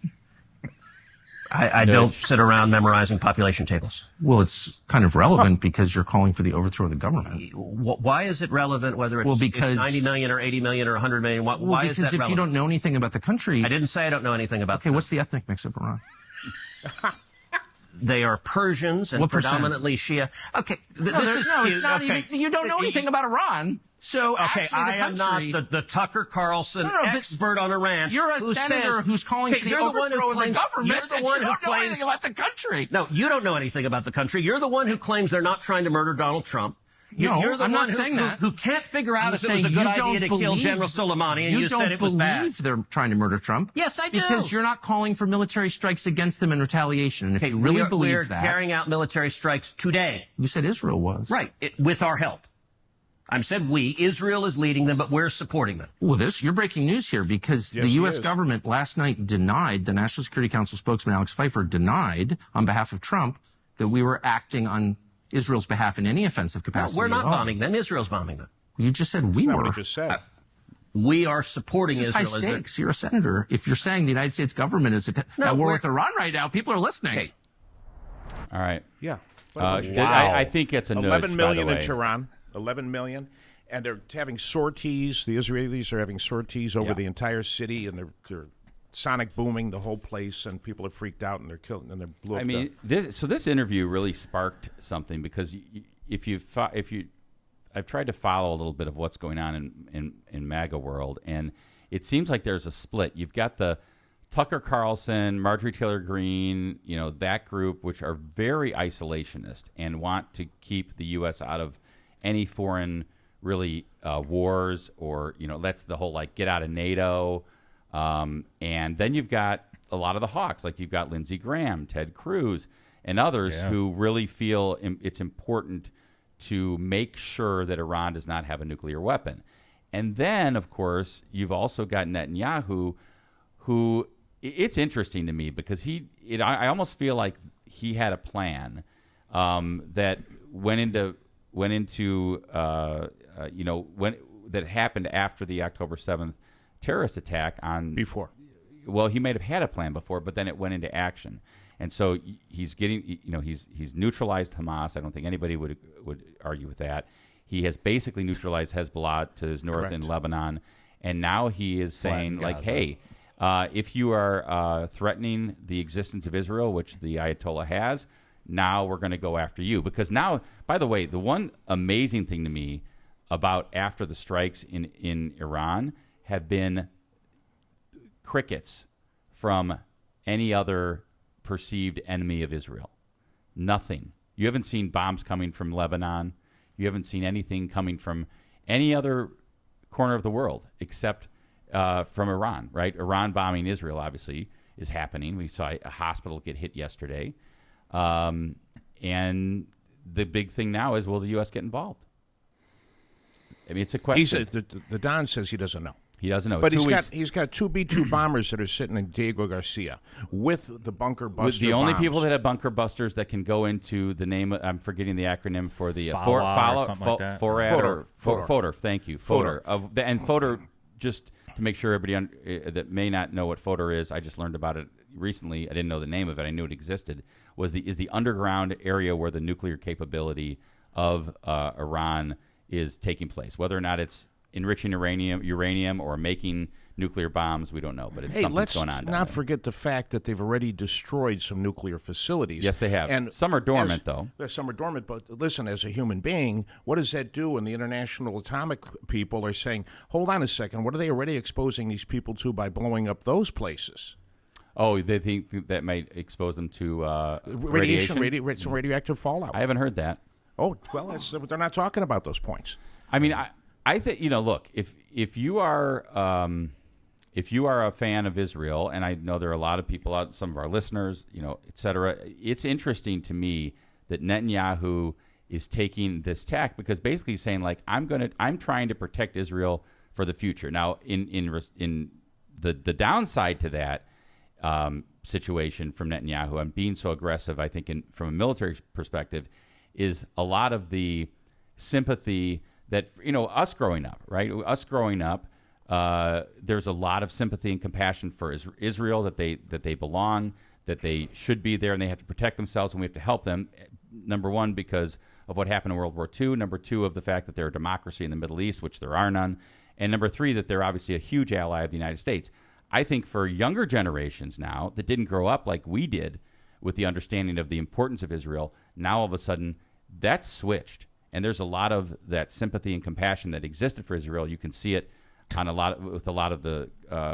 I don't sit around memorizing population tables. Well, it's kind of relevant because you're calling for the overthrow of the government. Why is it relevant whether it's, because it's 90 million or 80 million or 100 million? Why is that relevant? Because if you don't know anything about the country... I didn't say I don't know anything about Okay, what's the ethnic mix of Iran? They are Persians and predominantly Shia. Okay, it's not even... You don't know anything about Iran. So okay, I am not the Tucker Carlson expert on Iran. You're a senator who's calling for the overthrow of the government. You're the one who don't know anything about the country. No, you don't know anything about the country. You're the one who claims they're not trying to murder Donald Trump. You're the one who can't figure out if it was a good idea to kill General Soleimani, and you said it was bad. You don't believe they're trying to murder Trump. Yes, I do. Because you're not calling for military strikes against them in retaliation. And if you really believe that... We're carrying out military strikes today. You said Israel was. Right, with our help. I said we. Israel is leading them, but we're supporting them. Well, you're breaking news here because the U.S. government last night denied, the National Security Council spokesman Alex Pfeiffer denied on behalf of Trump that we were acting on Israel's behalf in any offensive capacity. No, we're not bombing them. Israel's bombing them. You just said we were. What he just said. We are supporting this is Israel. High stakes. You're a senator. If you're saying the United States government is at war with Iran right now, people are listening. Hey. All right. Yeah. Wow. I think it's a nudge, 11 million by the in way. Tehran. 11 million. And they're having sorties. The Israelis are having sorties over the entire city, and they're sonic booming the whole place, and people are freaked out, and they're killed, and they're blew up. I mean, this interview really sparked something because I've tried to follow a little bit of what's going on in MAGA world, and it seems like there's a split. You've got the Tucker Carlson, Marjorie Taylor Greene, that group, which are very isolationist and want to keep the U.S. out of any foreign really wars, or that's the whole get out of NATO, and then you've got a lot of the hawks, like you've got Lindsey Graham, Ted Cruz, and others who really feel it's important to make sure that Iran does not have a nuclear weapon. And then, of course, you've also got Netanyahu, who it's interesting to me because I almost feel like he had a plan that went into that happened after the October 7th terrorist attack before. Well, he may have had a plan before, but then it went into action. And so he's getting, he's neutralized Hamas. I don't think anybody would argue with that. He has basically neutralized Hezbollah to his north in Lebanon. And now he is saying, hey, if you are threatening the existence of Israel, which the Ayatollah has, now we're going to go after you. Because now, by the way, the one amazing thing to me about after the strikes in Iran have been crickets from any other perceived enemy of Israel. Nothing. You haven't seen bombs coming from Lebanon. You haven't seen anything coming from any other corner of the world except from Iran, right? Iran bombing Israel, obviously, is happening. We saw a hospital get hit yesterday. And the big thing now is, will the U.S. get involved? I mean, it's a question. The Don says he doesn't know. He doesn't know. But he's got two B-2 bombers that are sitting in Diego Garcia with the bunker buster the only bombs. people that have bunker busters that can go into the name, I'm forgetting the acronym for the Foreit. Thank you. Fodor. And Fodor, just to make sure everybody that may not know what Fodor is, I just learned about it recently. I didn't know the name of it. I knew it existed. Is the underground area where the nuclear capability of Iran is taking place. Whether or not it's enriching uranium or making nuclear bombs, we don't know. But it's something's going on. Let's not forget the fact that they've already destroyed some nuclear facilities. Yes, they have. And some are dormant, though. Some are dormant, but listen, as a human being, what does that do when the international atomic people are saying, hold on a second, what are they already exposing these people to by blowing up those places? Oh, they think that might expose them to radiation, some radioactive fallout. I haven't heard that. Oh, well, they're not talking about those points. I mean, I think, look, if you are a fan of Israel, and I know there are a lot of people out, some of our listeners, et cetera, it's interesting to me that Netanyahu is taking this tack because basically he's saying, I'm trying to protect Israel for the future. Now, in the downside to that situation from Netanyahu and being so aggressive, I think, from a military perspective, is a lot of the sympathy that, us growing up, right? Us growing up, there's a lot of sympathy and compassion for Israel, that they belong, that they should be there and they have to protect themselves and we have to help them. Number one, because of what happened in World War II. Number two, of the fact that they're a democracy in the Middle East, which there are none. And number three, that they're obviously a huge ally of the United States. I think for younger generations now that didn't grow up like we did with the understanding of the importance of Israel, now all of a sudden that's switched. And there's a lot of that sympathy and compassion that existed for Israel. You can see it on with a lot of the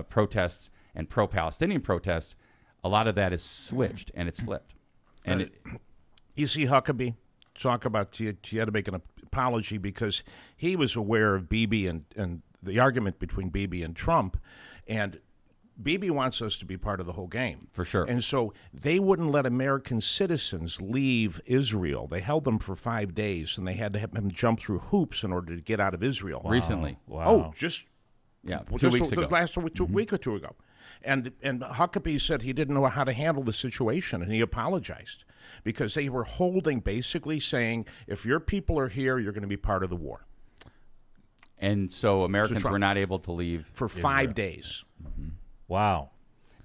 protests and pro-Palestinian protests. A lot of that is switched and it's flipped. And you see Huckabee talk about he had to make an apology because he was aware of Bibi and the argument between Bibi and Trump, and Bibi wants us to be part of the whole game. For sure. And so they wouldn't let American citizens leave Israel. They held them for 5 days, and they had to have them jump through hoops in order to get out of Israel. Wow. Recently. Wow. Oh, just 2 weeks ago. Last week or two ago. And Huckabee said he didn't know how to handle the situation, and he apologized because they were basically saying, if your people are here, you're going to be part of the war. And so Americans were not able to leave for Israel. 5 days. Mm-hmm. Wow.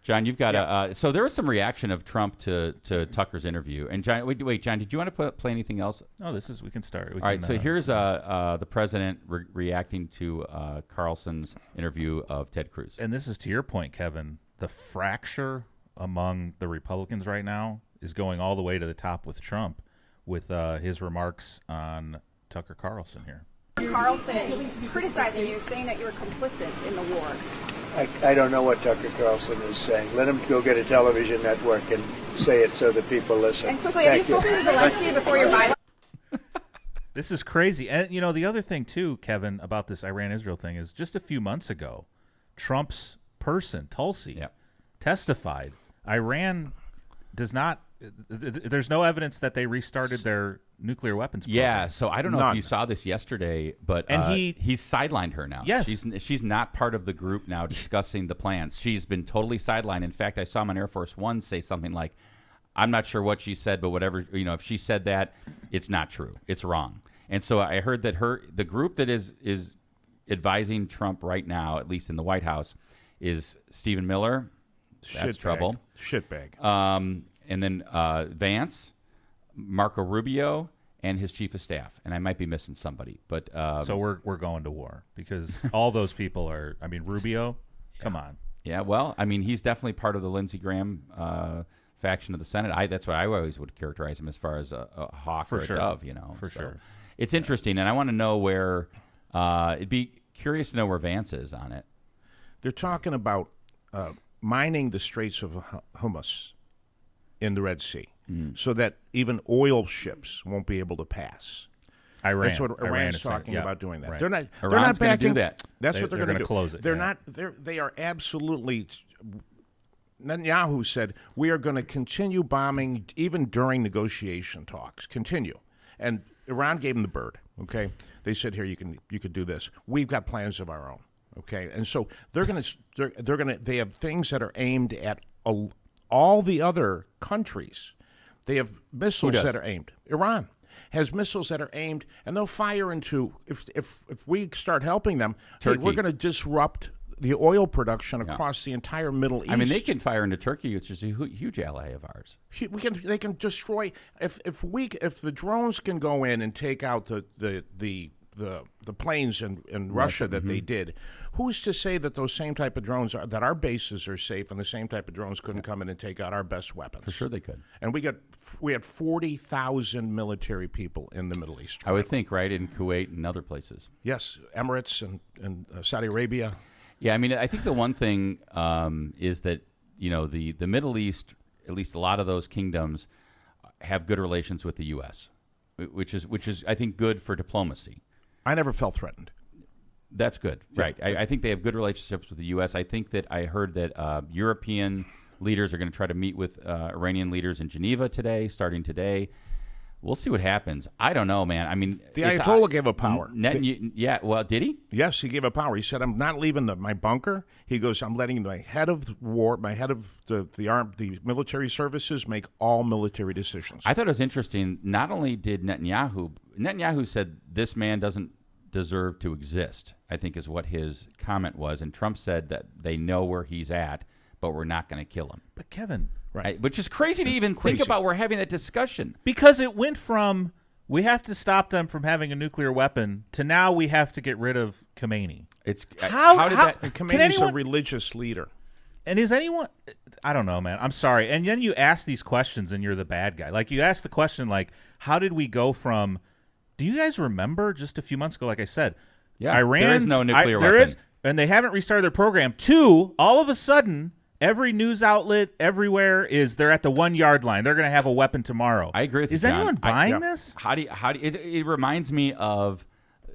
John, you've got so there was some reaction of Trump to Tucker's interview. And John, wait, John, did you want to play anything else? No, we can start. All right, so here's the president reacting to Carlson's interview of Ted Cruz. And this is to your point, Kevin. The fracture among the Republicans right now is going all the way to the top with Trump, with his remarks on Tucker Carlson here. Carlson criticizing you, saying that you were complicit in the war. I don't know what Tucker Carlson is saying. Let him go get a television network and say it so that people listen. And quickly, have you spoken to Zelensky before your bylaw? This is crazy. And, the other thing, too, Kevin, about this Iran-Israel thing is just a few months ago, Trump's person, Tulsi, testified Iran does not – there's no evidence that they restarted their nuclear weapons program. Yeah, so I don't know if you saw this yesterday, but he's sidelined her now. Yes. She's not part of the group now discussing the plans. She's been totally sidelined. In fact, I saw him on Air Force One say something like, I'm not sure what she said, but whatever, if she said that, it's not true. It's wrong. And so I heard that the group that is advising Trump right now, at least in the White House, is Stephen Miller. That's trouble. Shitbag. And then Vance, Marco Rubio, and his chief of staff. And I might be missing somebody. But so we're going to war because all those people are, Rubio, come on. Yeah, well, he's definitely part of the Lindsey Graham faction of the Senate. That's what I always would characterize him as far as a hawk or a dove, For sure. It's interesting, and I want to know where it'd be curious to know where Vance is on it. They're talking about mining the Straits of Hormuz in the Red Sea so that even oil ships won't be able to pass. Iran. That's what Iran's talking about doing that. Right. They're not Iran's backing going to do that. That's what they're going to do. Close it. They're not. They are absolutely. Netanyahu said we are going to continue bombing even during negotiation talks. Continue, and Iran gave them the bird. Okay, they said here you can do this. We've got plans of our own. Okay, and so they're going to they have things that are aimed at all the other countries. They have missiles that are aimed. Iran has missiles that are aimed, and they'll fire into if we start helping them. Turkey. Hey, we're going to disrupt the oil production across the entire Middle East. They can fire into Turkey, which is a huge ally of ours. They can destroy if the drones can go in and take out the planes in Russia that they did. Who's to say that those same type of drones that our bases are safe, and the same type of drones couldn't come in and take out our best weapons? For sure, they could. And we had 40,000 military people in the Middle East. I would think, right, in Kuwait and other places. Yes, Emirates and Saudi Arabia. Yeah, I think the one thing is that the Middle East, at least a lot of those kingdoms, have good relations with the U.S., which is I think good for diplomacy. I never felt threatened. That's good, right? I think they have good relationships with the U.S. I think that I heard that European leaders are going to try to meet with Iranian leaders in Geneva today, starting today. We'll see what happens. I don't know, man. The Ayatollah gave up power. Well, did he? Yes, he gave up power. He said, "I'm not leaving my bunker." He goes, "I'm letting my head of the military services make all military decisions." I thought it was interesting. Not only did Netanyahu said this man doesn't deserve to exist, I think is what his comment was, and Trump said that they know where he's at, but we're not going to kill him. But Kevin, Right. Which is crazy to even think about. We're having that discussion. Because it went from we have to stop them from having a nuclear weapon to now we have to get rid of Khomeini. It's how did that? Khomeini's a religious leader. And is anyone? I don't know, man. I'm sorry. And then you ask these questions, and you're the bad guy. Like you ask the question, like, how did we go from? Do you guys remember just a few months ago? Like I said, Iran's, there is no nuclear weapon. There is, and they haven't restarted their program. Two, all of a sudden, every news outlet everywhere is they're at the 1 yard line. They're going to have a weapon tomorrow. I agree with you, Is John. anyone buying this? How do you, it reminds me of,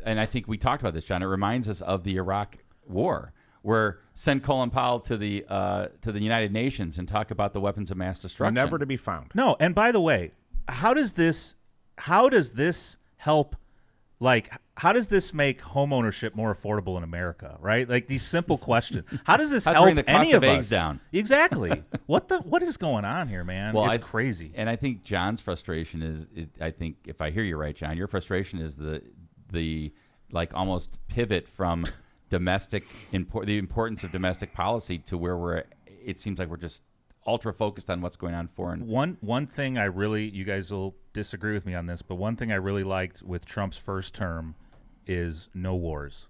and I think we talked about this, John. It reminds us of the Iraq War, where send Colin Powell to the United Nations and talk about the weapons of mass destruction. Never to be found. No, and by the way, how does this help? Like, how does this make home ownership more affordable in America? Right? Like these simple questions. How does this help the cost any of eggs us? Down. Exactly. What is going on here, man? Well, it's crazy. And I think John's frustration is, I think if I hear you right, John, your frustration is the like almost pivot from the importance of domestic policy to where it seems like we're just ultra focused on what's going on foreign. One thing I really, you guys will disagree with me on this, but one thing I really liked with Trump's first term is no wars.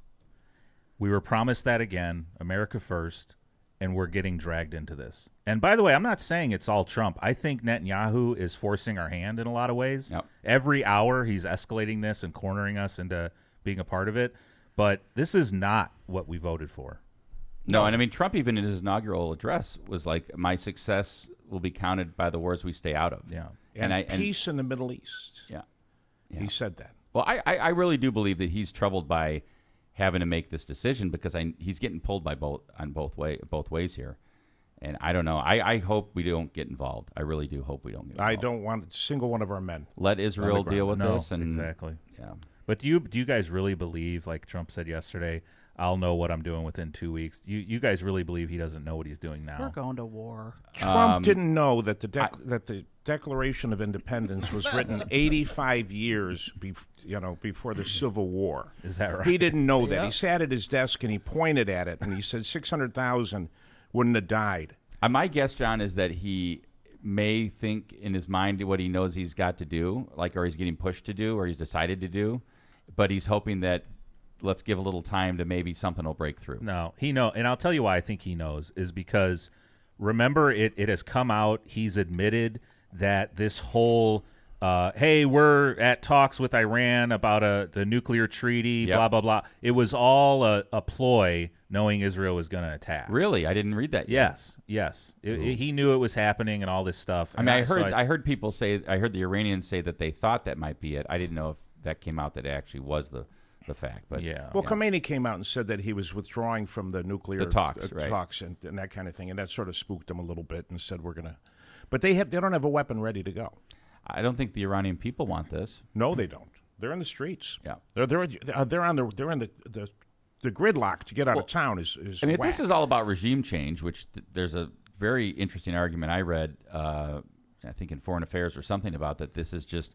We were promised that again, America first, and we're getting dragged into this. And by the way, I'm not saying it's all Trump. I think Netanyahu is forcing our hand in a lot of ways. Yep. Every hour he's escalating this and cornering us into being a part of it. But this is not what we voted for. No, and I mean, Trump even in his inaugural address was like, my success will be counted by the wars we stay out of. Yeah. And peace in the Middle East. Yeah. He said that. Well, I really do believe that he's troubled by having to make this decision because he's getting pulled by both ways here. And I don't know. I hope we don't get involved. I really do hope we don't get involved. I don't want a single one of our men. Let Israel deal with this. And, exactly. Yeah. But do you guys really believe, like Trump said yesterday, I'll know what I'm doing within 2 weeks? You guys really believe he doesn't know what he's doing now? We're going to war. Trump didn't know that the Declaration of Independence was written 85 years before the Civil War. Is that right? He didn't know that. He sat at his desk and he pointed at it and he said 600,000 wouldn't have died. My guess, John, is that he may think in his mind what he knows he's got to do, or he's getting pushed to do, or he's decided to do, but he's hoping that let's give a little time to maybe something will break through. No, he knows, and I'll tell you why I think he knows is because remember it has come out. He's admitted that this whole hey, we're at talks with Iran about the nuclear treaty, blah blah blah. It was all a ploy, knowing Israel was going to attack. Really, I didn't read that yet. Yes. He knew it was happening and all this stuff. I mean, I heard people say, I heard the Iranians say that they thought that might be it. I didn't know if that came out that it actually was the fact. But well, Khomeini came out and said that he was withdrawing from the nuclear talks and that kind of thing, and that sort of spooked him a little bit and said we're gonna. But they don't have a weapon ready to go. I don't think the Iranian people want this. No, they don't. They're in the streets. Yeah, they're in the gridlock to get out of town. Is I mean, if this is all about regime change, which there's a very interesting argument I read, I think in Foreign Affairs or something about that. This is just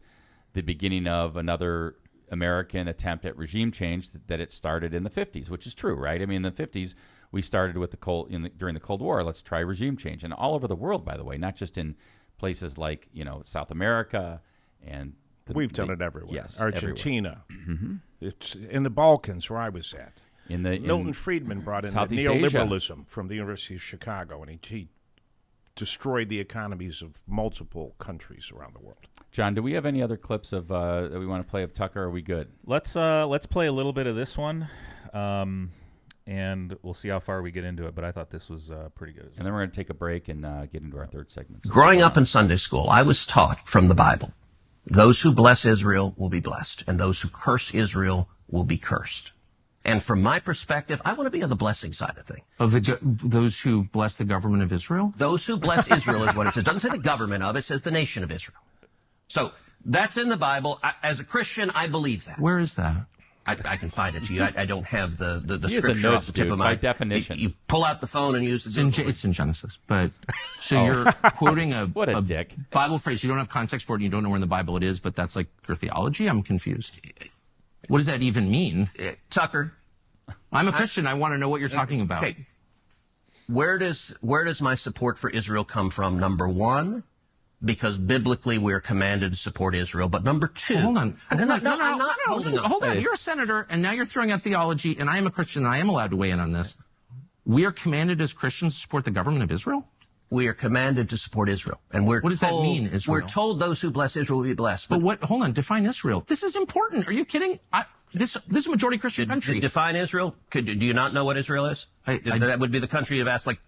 the beginning of another American attempt at regime change that it started in the 50s, which is true, right? I mean, in the 50s, we started with during the Cold War. Let's try regime change, and all over the world, by the way, not just in places like South America and we've done it everywhere. Yes, Argentina. Everywhere. Mm-hmm. It's in the Balkans where I was at. Milton Friedman brought in Southeast neoliberalism Asia. From the University of Chicago, and he destroyed the economies of multiple countries around the world. John, do we have any other clips of that we want to play of Tucker? Or are we good? Let's play a little bit of this one, and we'll see how far we get into it. But I thought this was pretty good. And then we're going to take a break and get into our third segment. Growing up in Sunday school, I was taught from the Bible, those who bless Israel will be blessed, and those who curse Israel will be cursed. And from my perspective, I want to be on the blessing side of things. Of those who bless the government of Israel? Those who bless Israel is what it says. It doesn't say the government of, it says the nation of Israel. So that's in the Bible. As a Christian, I believe that. Where is that? I can find it to you. I don't have the He is a scripture nerd, off the tip dude, of my... by definition. You pull out the phone and use it. It's in Genesis. But so you're quoting what a dick. Bible phrase. You don't have context for it and you don't know where in the Bible it is, but that's like your theology? I'm confused. What does that even mean? Tucker. I'm a Christian. I want to know what you're talking about. Okay. where does my support for Israel come from? Number one, because biblically we're commanded to support Israel. But number two, Well, hold on. I'm not holding Hold on. You're a senator, and now you're throwing out theology, and I am a Christian, and I am allowed to weigh in on this. We are commanded as Christians to support the government of Israel? We are commanded to support Israel. And what does that mean, Israel? We're told those who bless Israel will be blessed. But what? Hold on. Define Israel. This is important. Are you kidding? This is a majority Christian country. Define Israel? Do you not know what Israel is? That would be the country you've asked like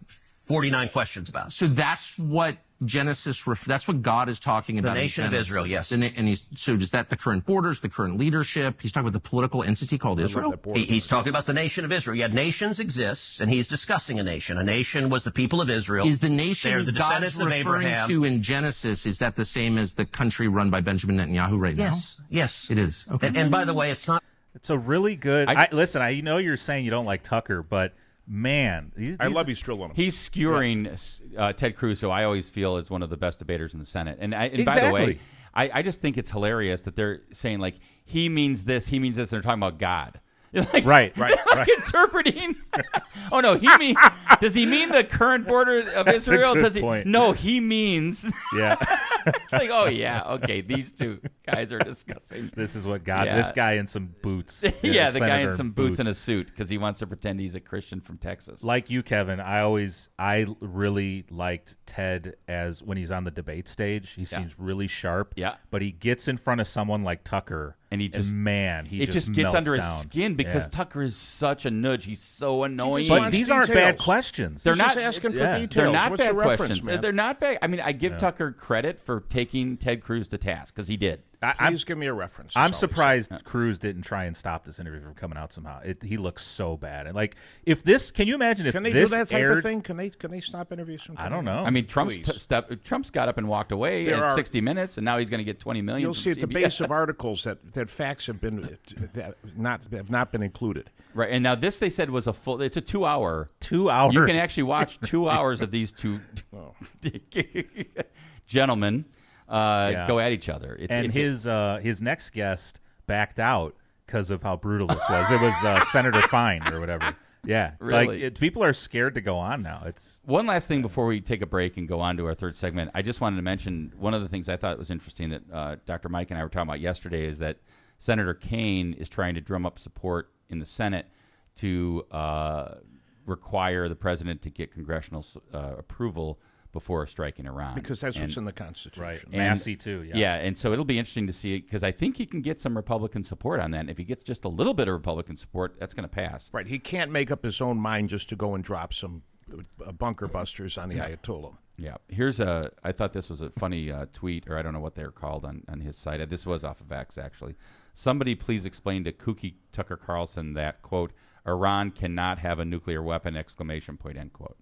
49 questions about. So that's what Genesis, that's what God is talking about. The nation of Israel, yes. And so is that the current borders, the current leadership? He's talking about the political entity called Israel? He's talking about the nation of Israel. Yeah, nations exist, and he's discussing a nation. A nation was the people of Israel. Is the nation They're the God's descendants of referring Abraham. to in Genesis, is that the same as the country run by Benjamin Netanyahu right now? Yes. It is. Okay. And by the way, it's not. It's a really good. Listen, I know you're saying you don't like Tucker, but man, I love he's drilling him. He's skewering Ted Cruz, who I always feel is one of the best debaters in the Senate. And by the Exactly. way, I just think it's hilarious that they're saying, like, he means this, and they're talking about God. Like, right. Like interpreting. Oh no, does he mean the current border of Israel? Good Does he? point. No, he means. Yeah. It's like, oh yeah, okay. These two guys are discussing. This is what God. Yeah. This guy in some boots. Yeah, the guy senator in some boots and a suit because he wants to pretend he's a Christian from Texas. Like you, Kevin, I really liked Ted as when he's on the debate stage. He seems really sharp. Yeah. But he gets in front of someone like Tucker, and he just just gets melts under down. his skin because Tucker is such a nudge. He's so annoying. But these aren't bad questions. They're not asking for details. They're not What's bad the reference, questions. man? They're not bad. I mean, I give Tucker credit for taking Ted Cruz to task because he did. Please give me a reference. I'm surprised Cruz didn't try and stop this interview from coming out somehow. He looks so bad. And like, if this, can you imagine if Can they this do that type aired? of thing? Can they stop interviews from? I don't know. I mean, Trump's got up and walked away at 60 Minutes, and now he's going to get 20 million. You'll from see at the CBS. base of articles that facts have not been included. Right, and now this they said was it's a 2 hour. 2 hours. You can actually watch 2 hours of these two gentlemen go at each other. His next guest backed out because of how brutal this was. It was Senator Fine or whatever. Yeah, really? Like people are scared to go on now. It's one last thing before we take a break and go on to our third segment. I just wanted to mention one of the things I thought was interesting that Dr. Mike and I were talking about yesterday is that Senator Kaine is trying to drum up support in the Senate to require the president to get congressional approval before a strike in Iran. Because that's what's in the Constitution. right. Massey too. Yeah. Yeah, and so it'll be interesting to see because I think he can get some Republican support on that. And if he gets just a little bit of Republican support, that's going to pass. Right. He can't make up his own mind just to go and drop some bunker busters on the Ayatollah. Yeah. I thought this was a funny tweet, or I don't know what they're called on his site. This was off of X, actually. Somebody please explain to kooky Tucker Carlson that, quote, Iran cannot have a nuclear weapon, exclamation point, end quote.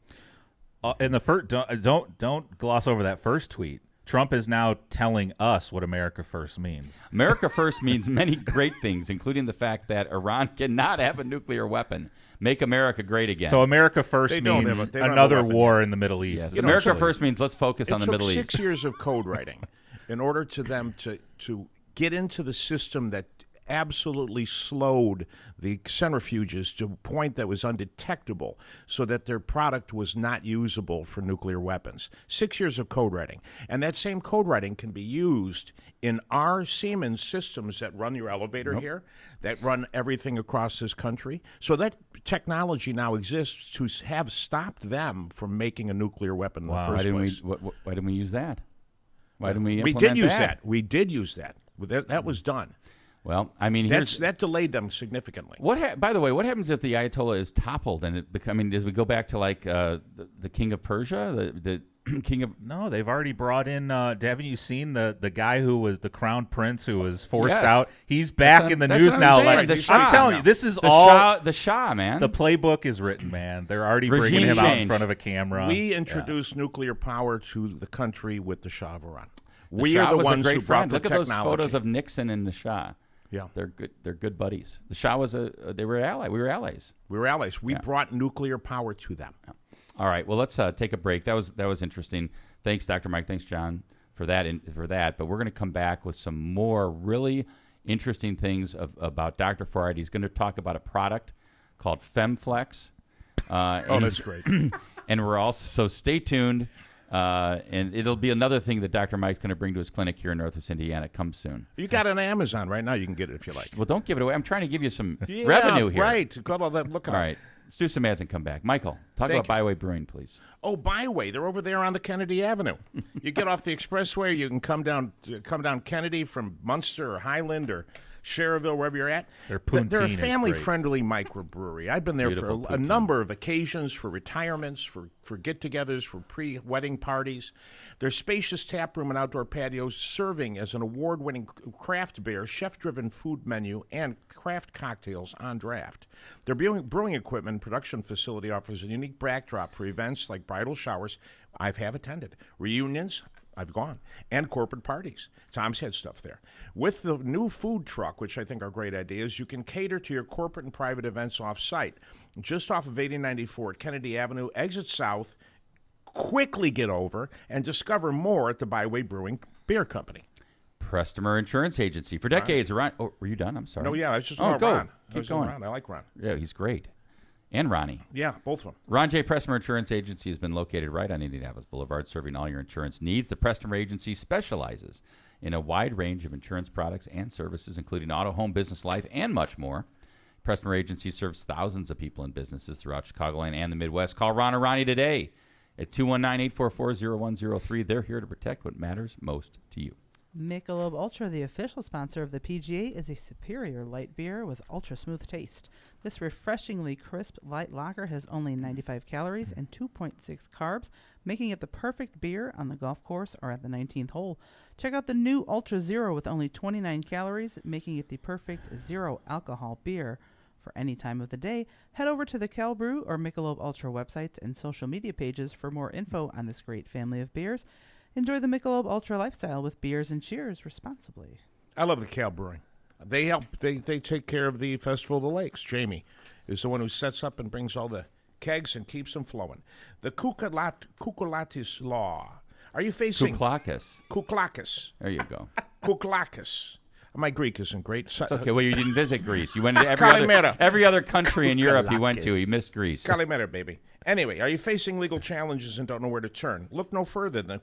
In the first, don't gloss over that first tweet. Trump is now telling us what America First means. America First means many great things, including the fact that Iran cannot have a nuclear weapon. Make America great again. So America First means another war in the Middle East. Yes. America First means let's focus on the Middle East. It took 6 years of code writing in order to them to get into the system that absolutely slowed the centrifuges to a point that was undetectable so that their product was not usable for nuclear weapons. 6 years of code writing. And that same code writing can be used in our Siemens systems that run your elevator here, that run everything across this country. So that technology now exists to have stopped them from making a nuclear weapon in the first place. Why didn't we use that? Why didn't we implement We did use that. We did use that. That was done. Well, I mean, that delayed them significantly. By the way, what happens if the Ayatollah is toppled and as we go back to like the king of Persia, the king of? No, they've already brought in. Haven't you seen the guy who was the crown prince who was forced out? He's back in the news now. Like I'm telling you, this is the Shah, man. The playbook is written, man. They're already bringing him out in front of a camera. We introduced nuclear power to the country with the Shah of Iran. We are the ones who brought the technology. Look at those photos of Nixon and the Shah. Yeah, they're good. They're good buddies. The Shah was they were ally. We were allies. We brought nuclear power to them. Yeah. All right. Well, let's take a break. That was interesting. Thanks, Dr. Mike. Thanks, John, for that. But we're going to come back with some more really interesting things about Dr. Foreit. He's going to talk about a product called FemFlex. That's great. And we're also, so stay tuned. And it'll be another thing that Dr. Mike's going to bring to his clinic here in Northwest Indiana. Come soon. You got it on Amazon right now. You can get it if you like. Well, don't give it away. I'm trying to give you some revenue here. Right. Got all that. Look at all right. Let's do some ads and come back. Michael, talk about Byway Brewing, please. Oh, Byway. They're over there on the Kennedy Avenue. You get off the expressway. You can come down Kennedy from Munster or Highland or Cherville, wherever you're at. They're a family-friendly microbrewery. I've been there for a number of occasions, for retirements, for get-togethers, for pre-wedding parties. Their spacious tap room and outdoor patios serving as an award-winning craft beer, chef-driven food menu, and craft cocktails on draft. Their brewing equipment and production facility offers a unique backdrop for events like bridal showers I have attended, reunions, I've gone, and corporate parties. Tom's had stuff there. With the new food truck, which I think are great ideas, you can cater to your corporate and private events off-site. Just off of 8094 at Kennedy Avenue, exit south, quickly get over, and discover more at the Byway Brewing Beer Company. Prestmer Insurance Agency. For decades, Ron... Oh, were you done? I'm sorry. No, yeah, I was just about Ron. Keep going. Ron. I like Ron. Yeah, he's great. And Ronnie. Yeah, both of them. Ron J. Prestmer Insurance Agency has been located right on Indianapolis Boulevard, serving all your insurance needs. The Prestmer Agency specializes in a wide range of insurance products and services, including auto, home, business, life, and much more. Prestmer Agency serves thousands of people and businesses throughout Chicagoland and the Midwest. Call Ron or Ronnie today at 219-844-0103. They're here to protect what matters most to you. Michelob Ultra, the official sponsor of the PGA, is a superior light beer with ultra-smooth taste. This refreshingly crisp light lager has only 95 calories and 2.6 carbs, making it the perfect beer on the golf course or at the 19th hole. Check out the new Ultra Zero with only 29 calories, making it the perfect zero-alcohol beer for any time of the day. Head over to the Cal Brew or Michelob Ultra websites and social media pages for more info on this great family of beers. Enjoy the Michelob Ultra lifestyle with beers and cheers responsibly. I love the Cal Brewing. They help. They take care of the Festival of the Lakes. Jamie is the one who sets up and brings all the kegs and keeps them flowing. The Kukulatis Law. Are you facing... Kouklakis. There you go. Kouklakis. My Greek isn't great. It's okay. Well, you didn't visit Greece. You went to every other country in Europe you went to. You missed Greece. Kalimera, baby. Anyway, are you facing legal challenges and don't know where to turn? Look no further than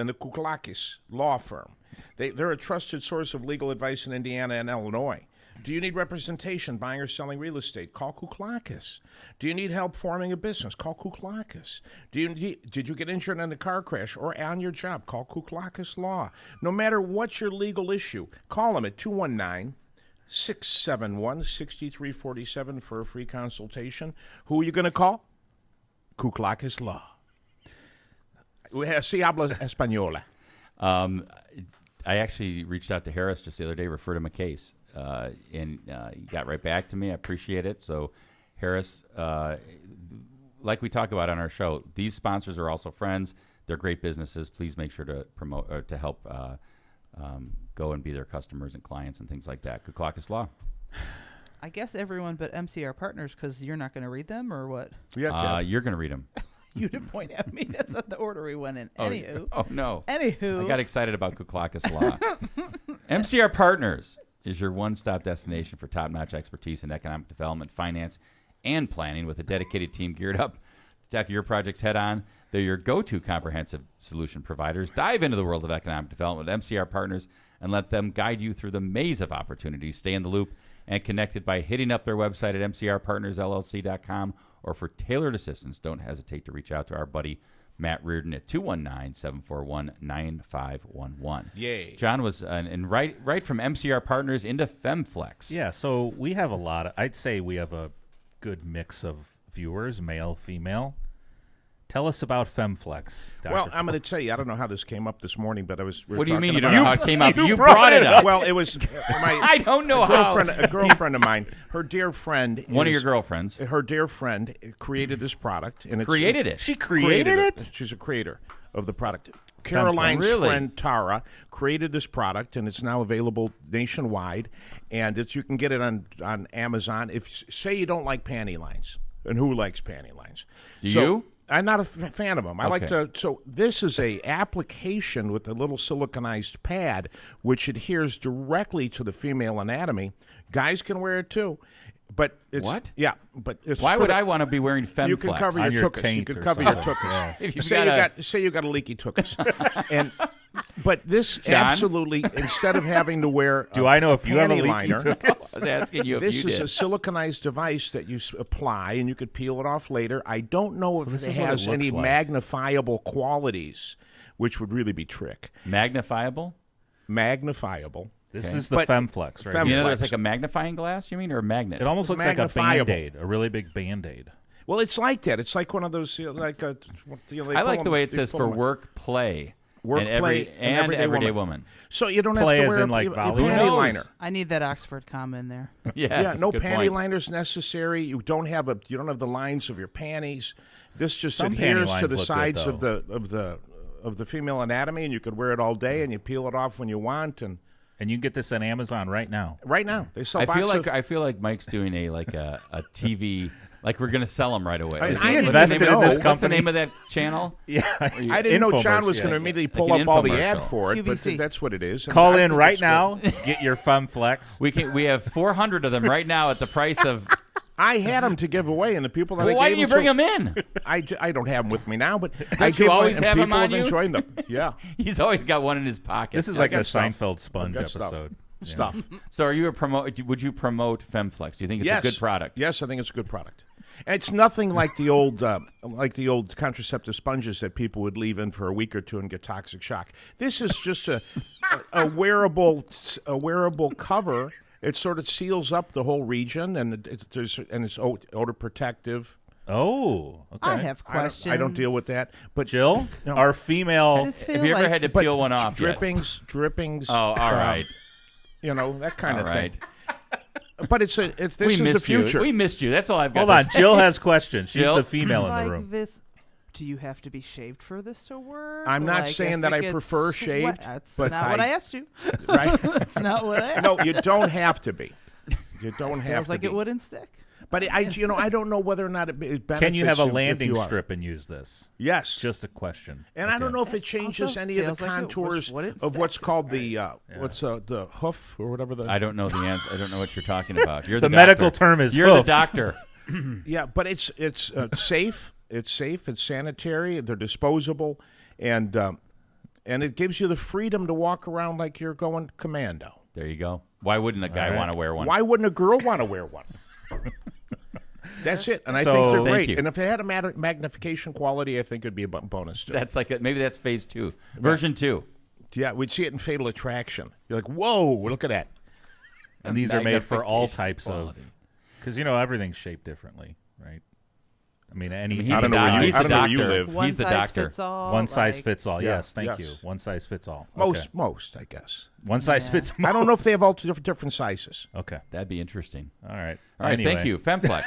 the Kouklakis law firm. They're a trusted source of legal advice in Indiana and Illinois. Do you need representation buying or selling real estate? Call Kouklakis. Do you need help forming a business? Call Kouklakis. Did you get injured in a car crash or on your job? Call Kouklakis Law. No matter what's your legal issue, call them at 219-671-6347 for a free consultation. Who are you going to call? Kouklakis Law. Si habla española. I actually reached out to Harris just the other day, referred him a case. And he got right back to me. I appreciate it. So, Harris, like we talk about on our show, these sponsors are also friends. They're great businesses. Please make sure to promote or to help go and be their customers and clients and things like that. Kouklakis Law. I guess everyone but MCR Partners, because you're not going to read them, or what? Yeah, you're going to read them. You didn't point at me. That's not the order we went in. Anywho. Oh, no. Anywho. I got excited about Kouklakis Law. MCR Partners is your one-stop destination for top-notch expertise in economic development, finance, and planning with a dedicated team geared up to tackle your projects head-on. They're your go-to comprehensive solution providers. Dive into the world of economic development with MCR Partners and let them guide you through the maze of opportunities. Stay in the loop and connected by hitting up their website at mcrpartnersllc.com, or for tailored assistance, don't hesitate to reach out to our buddy Matt Reardon at 219-741-9511. Yay. John was right from MCR Partners into FemFlex. Yeah, so we have I'd say we have a good mix of viewers, male, female. Tell us about FemFlex, Dr. Well, I'm going to tell you, I don't know how this came up this morning, but What do you mean you don't know how it came up? You brought it up. Well, it was I don't know how. A girlfriend of mine, her dear friend. One of your girlfriends. Her dear friend created this product. And created it? She created it? She's a creator of the product. Caroline's friend Tara created this product, and it's now available nationwide. And you can get it on Amazon. Say you don't like panty lines, and who likes panty lines? Do you? I'm not a fan of them. I like to. So this is a application with a little siliconized pad, which adheres directly to the female anatomy. Guys can wear it too. But it's, What? Yeah, but it's Why for would the- I want to be wearing Femflex? You can cover On your your tuchus. You taint can or cover your something. tuchus. Yeah. If you've Say you got a leaky tuchus, and but this John? absolutely instead of having to wear Do I know if you have a panty leaky liner, tuchus? I was asking you if this you is did. a siliconized device that you apply, and you could peel it off later. I don't know if this it is what it has any looks like. magnifiable qualities, which would really be trick. Magnifiable? Magnifiable. This Okay. is the But- Femflex, right? Fem- You know, Flex. it's like a magnifying glass, you mean, or a magnet? It almost looks like a magnifiable. Band-Aid, a really big Band-Aid. Well, it's like that. It's like one of those like they I like pull the way it they says pull for them- work, play. Work, and play, and everyday woman. So you don't Play have as to wear in, like, a volleyball? panty Who knows? liner. I need that Oxford comma in there. Yes, Yeah, no good panty point. liners necessary. You don't have the lines of your panties. This just Some panty adheres to lines the look good, sides of though. the female anatomy, and you could wear it all day, and you peel it off when you want. And And you can get this on Amazon right now. right now they sell. I feel boxes. like Mike's doing a TV. Like we're gonna sell them right away. I Is mean, it- I what's the invested name in of- this What's the company. name of that channel? Yeah. I didn't know John was going to Infomercial. immediately Like pull an up all the ad infomercial. for it, but QVC. that's what it is. And Call I in think right it's now. good. Get your Femflex. We have 400 of them right now at the price of. I had them to give away, and the people that I Well, why gave didn't you them bring to, them in? I don't have them with me now, but I Don't you gave always and have 'em people on have you? enjoyed them. Yeah, He's always got one in his pocket. This is like a got stuff. Seinfeld sponge I've got stuff. episode. Yeah. stuff. So, are you would you promote Femflex? Do you think it's Yes. a good product? Yes, I think it's a good product. And it's nothing like the old contraceptive sponges that people would leave in for a week or two and get toxic shock. This is just a wearable cover. It sort of seals up the whole region, and it's odor protective. Oh, okay. I have questions. I don't deal with that, but Jill, No. our I female. just feel Have you ever like had to but peel one off? yet? drippings. Oh, all right. That kind All of right. thing. But this We is the missed future. you. We missed you. That's all I've got. Hold to on. say. Jill has questions. She's Jill? the female in like the room. this. Do you have to be shaved for this to work? I'm not Like, saying if that it I gets prefer shaved, That's but not what I- I asked you. Right? That's not what I asked. No, you don't have to be. You don't have Feels to like be. it wouldn't stick. But I don't know whether or not it benefits. Can you have a if landing you are. strip and use this? Yes. Just a question. And I don't Okay. know if it changes Also any of the feels like it contours wouldn't of what's stick. called the hoof or whatever the. I don't know the answer. I don't know what you're talking about. You're The the medical doctor. term is You're hoof. the doctor. Yeah, but it's safe. It's safe. It's sanitary. They're disposable, and it gives you the freedom to walk around like you're going commando. There you go. Why wouldn't a guy right. want to wear one? Why wouldn't a girl want to wear one? That's it, and I So- think they're Thank great. you. And if it had a magnification quality, I think it'd be a bonus too. That's like maybe that's phase 2, version 2. Yeah, we'd see it in Fatal Attraction. You're like, whoa, look at that. And these are made for all Magnification types quality. of. Because everything's shaped differently, right? I mean, any. He's I the don't know where doctor. you- He's I the don't know where you doctor. live. One He's the size doctor. fits all. One size like- fits all. Yeah, Yes, thank yes. you. One size fits all. Most, I guess. One size fits most. I don't know if they have all different sizes. Okay. That'd be interesting. All right. All right, Anyway. thank you, Femflex.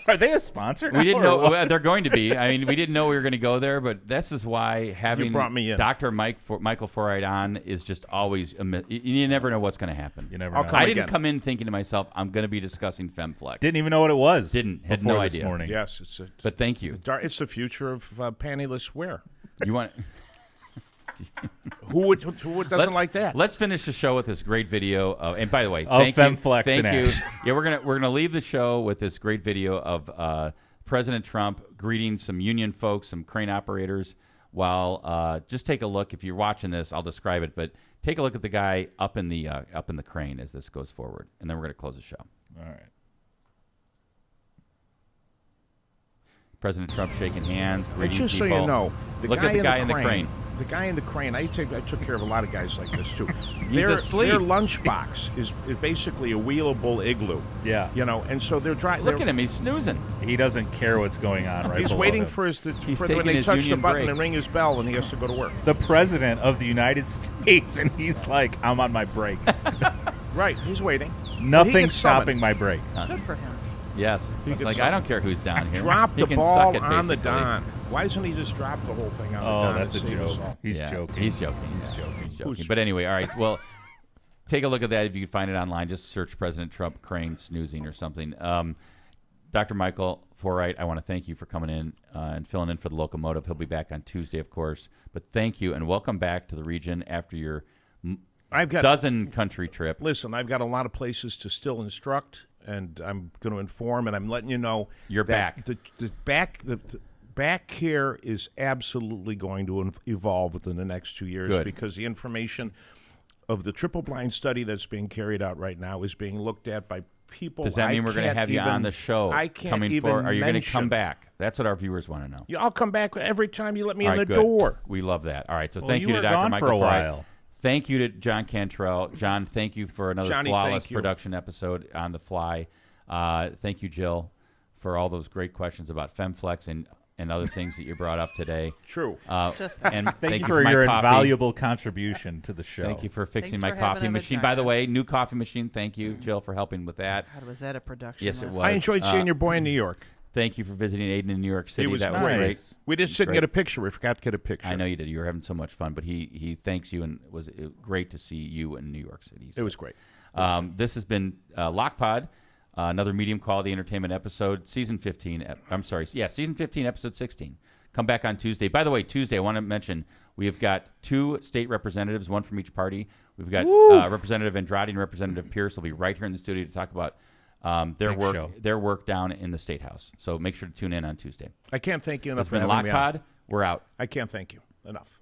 Are they a sponsor? We now, didn't or know what? well, they're going to be. I mean, we didn't know we were going to go there, but this is why having brought me in. Dr. Michael Foreit on is just always you never know what's going to happen. You never I'll know. come I didn't again. come in thinking to myself, I'm going to be discussing Femflex. Didn't even know what it was. Had before no this idea. morning. Yes, But thank you. it's the future of pantyless wear. You want? Who doesn't like that? Let's finish the show with this great video. And by the way, Of thank you. Femflex Thank in you. action. Yeah, we're gonna leave the show with this great video of President Trump greeting some union folks, some crane operators. While just take a look. If you're watching this, I'll describe it. But take a look at the guy up in the crane as this goes forward, and then we're gonna close the show. All right. President Trump shaking hands, And greeting just so people. you know, Look at the guy in the crane. The guy in the crane. I took care of a lot of guys like this too. He's asleep. Their lunchbox is basically a wheelable igloo. Yeah. And so they're driving. Look at him. He's snoozing. He doesn't care what's going on right He's below waiting him. for He's when taking they his touch the union button break. and ring his bell, and he has to go to work. the president of the United States, and he's like, I'm on my break. Right, he's waiting. Nothing's gets summoned. stopping my break. Good for him. Yes. He It's gets like some- I don't care who's down here. Drop He the can ball suck it, on the basically. Don. Why doesn't he just drop the whole thing on the Oh, Don? that's a and save us joke. all? He's Yeah, joking. He's joking. He's Yeah. joking. He's joking. Who's- But anyway, all right. Well, take a look at that if you can find it online. Just search President Trump crane snoozing or something. Dr. Michael Foreit, I want to thank you for coming in and filling in for the locomotive. He'll be back on Tuesday, of course. But thank you and welcome back to the region after your I've got dozen country trip. Listen, I've got a lot of places to still instruct, and I'm going to inform, and I'm letting you know You're back. The back care is absolutely going to evolve within the next 2 years because the information of the triple-blind study that's being carried out right now is being looked at by people. Does that mean we're going to have you on the show? I can't coming even for? Are you going to mention. come back? That's what our viewers want to know. Yeah, I'll come back every time you let me All in right, the good. door. We love that. All right, so Well, thank you you to were Dr. gone Michael for a Foreit. while. Thank you to John Cantrell. John, thank you for another Johnny, flawless thank you. production episode on the fly. Thank you, Jill, for all those great questions about FemFlex and other things that you brought up today. True. And Thank you for for my your coffee. invaluable contribution to the show. Thank you for fixing Thanks my for having coffee a machine. vagina. By the way, new coffee machine. Thank you, Jill, for helping with that. God, was that a production? Yes, it last was. I enjoyed seeing your boy in New York. Thank you for visiting Aiden in New York City. was that nice. was great. We did sit and Great. get a picture. We forgot to get a picture. I know you did. You were having so much fun, but he thanks you, and it was great to see you in New York City. It was great. This has been LockPod, another medium quality entertainment episode, season 15. Season 15, episode 16. Come back on Tuesday. By the way, Tuesday, I want to mention we have got 2 state representatives, one from each party. We've got Representative Andrade and Representative Pierce will be right here in the studio to talk about their work down in the State House. So make sure to tune in on Tuesday. I can't thank you enough It's for been having me on. LockPod. We're out. I can't thank you enough.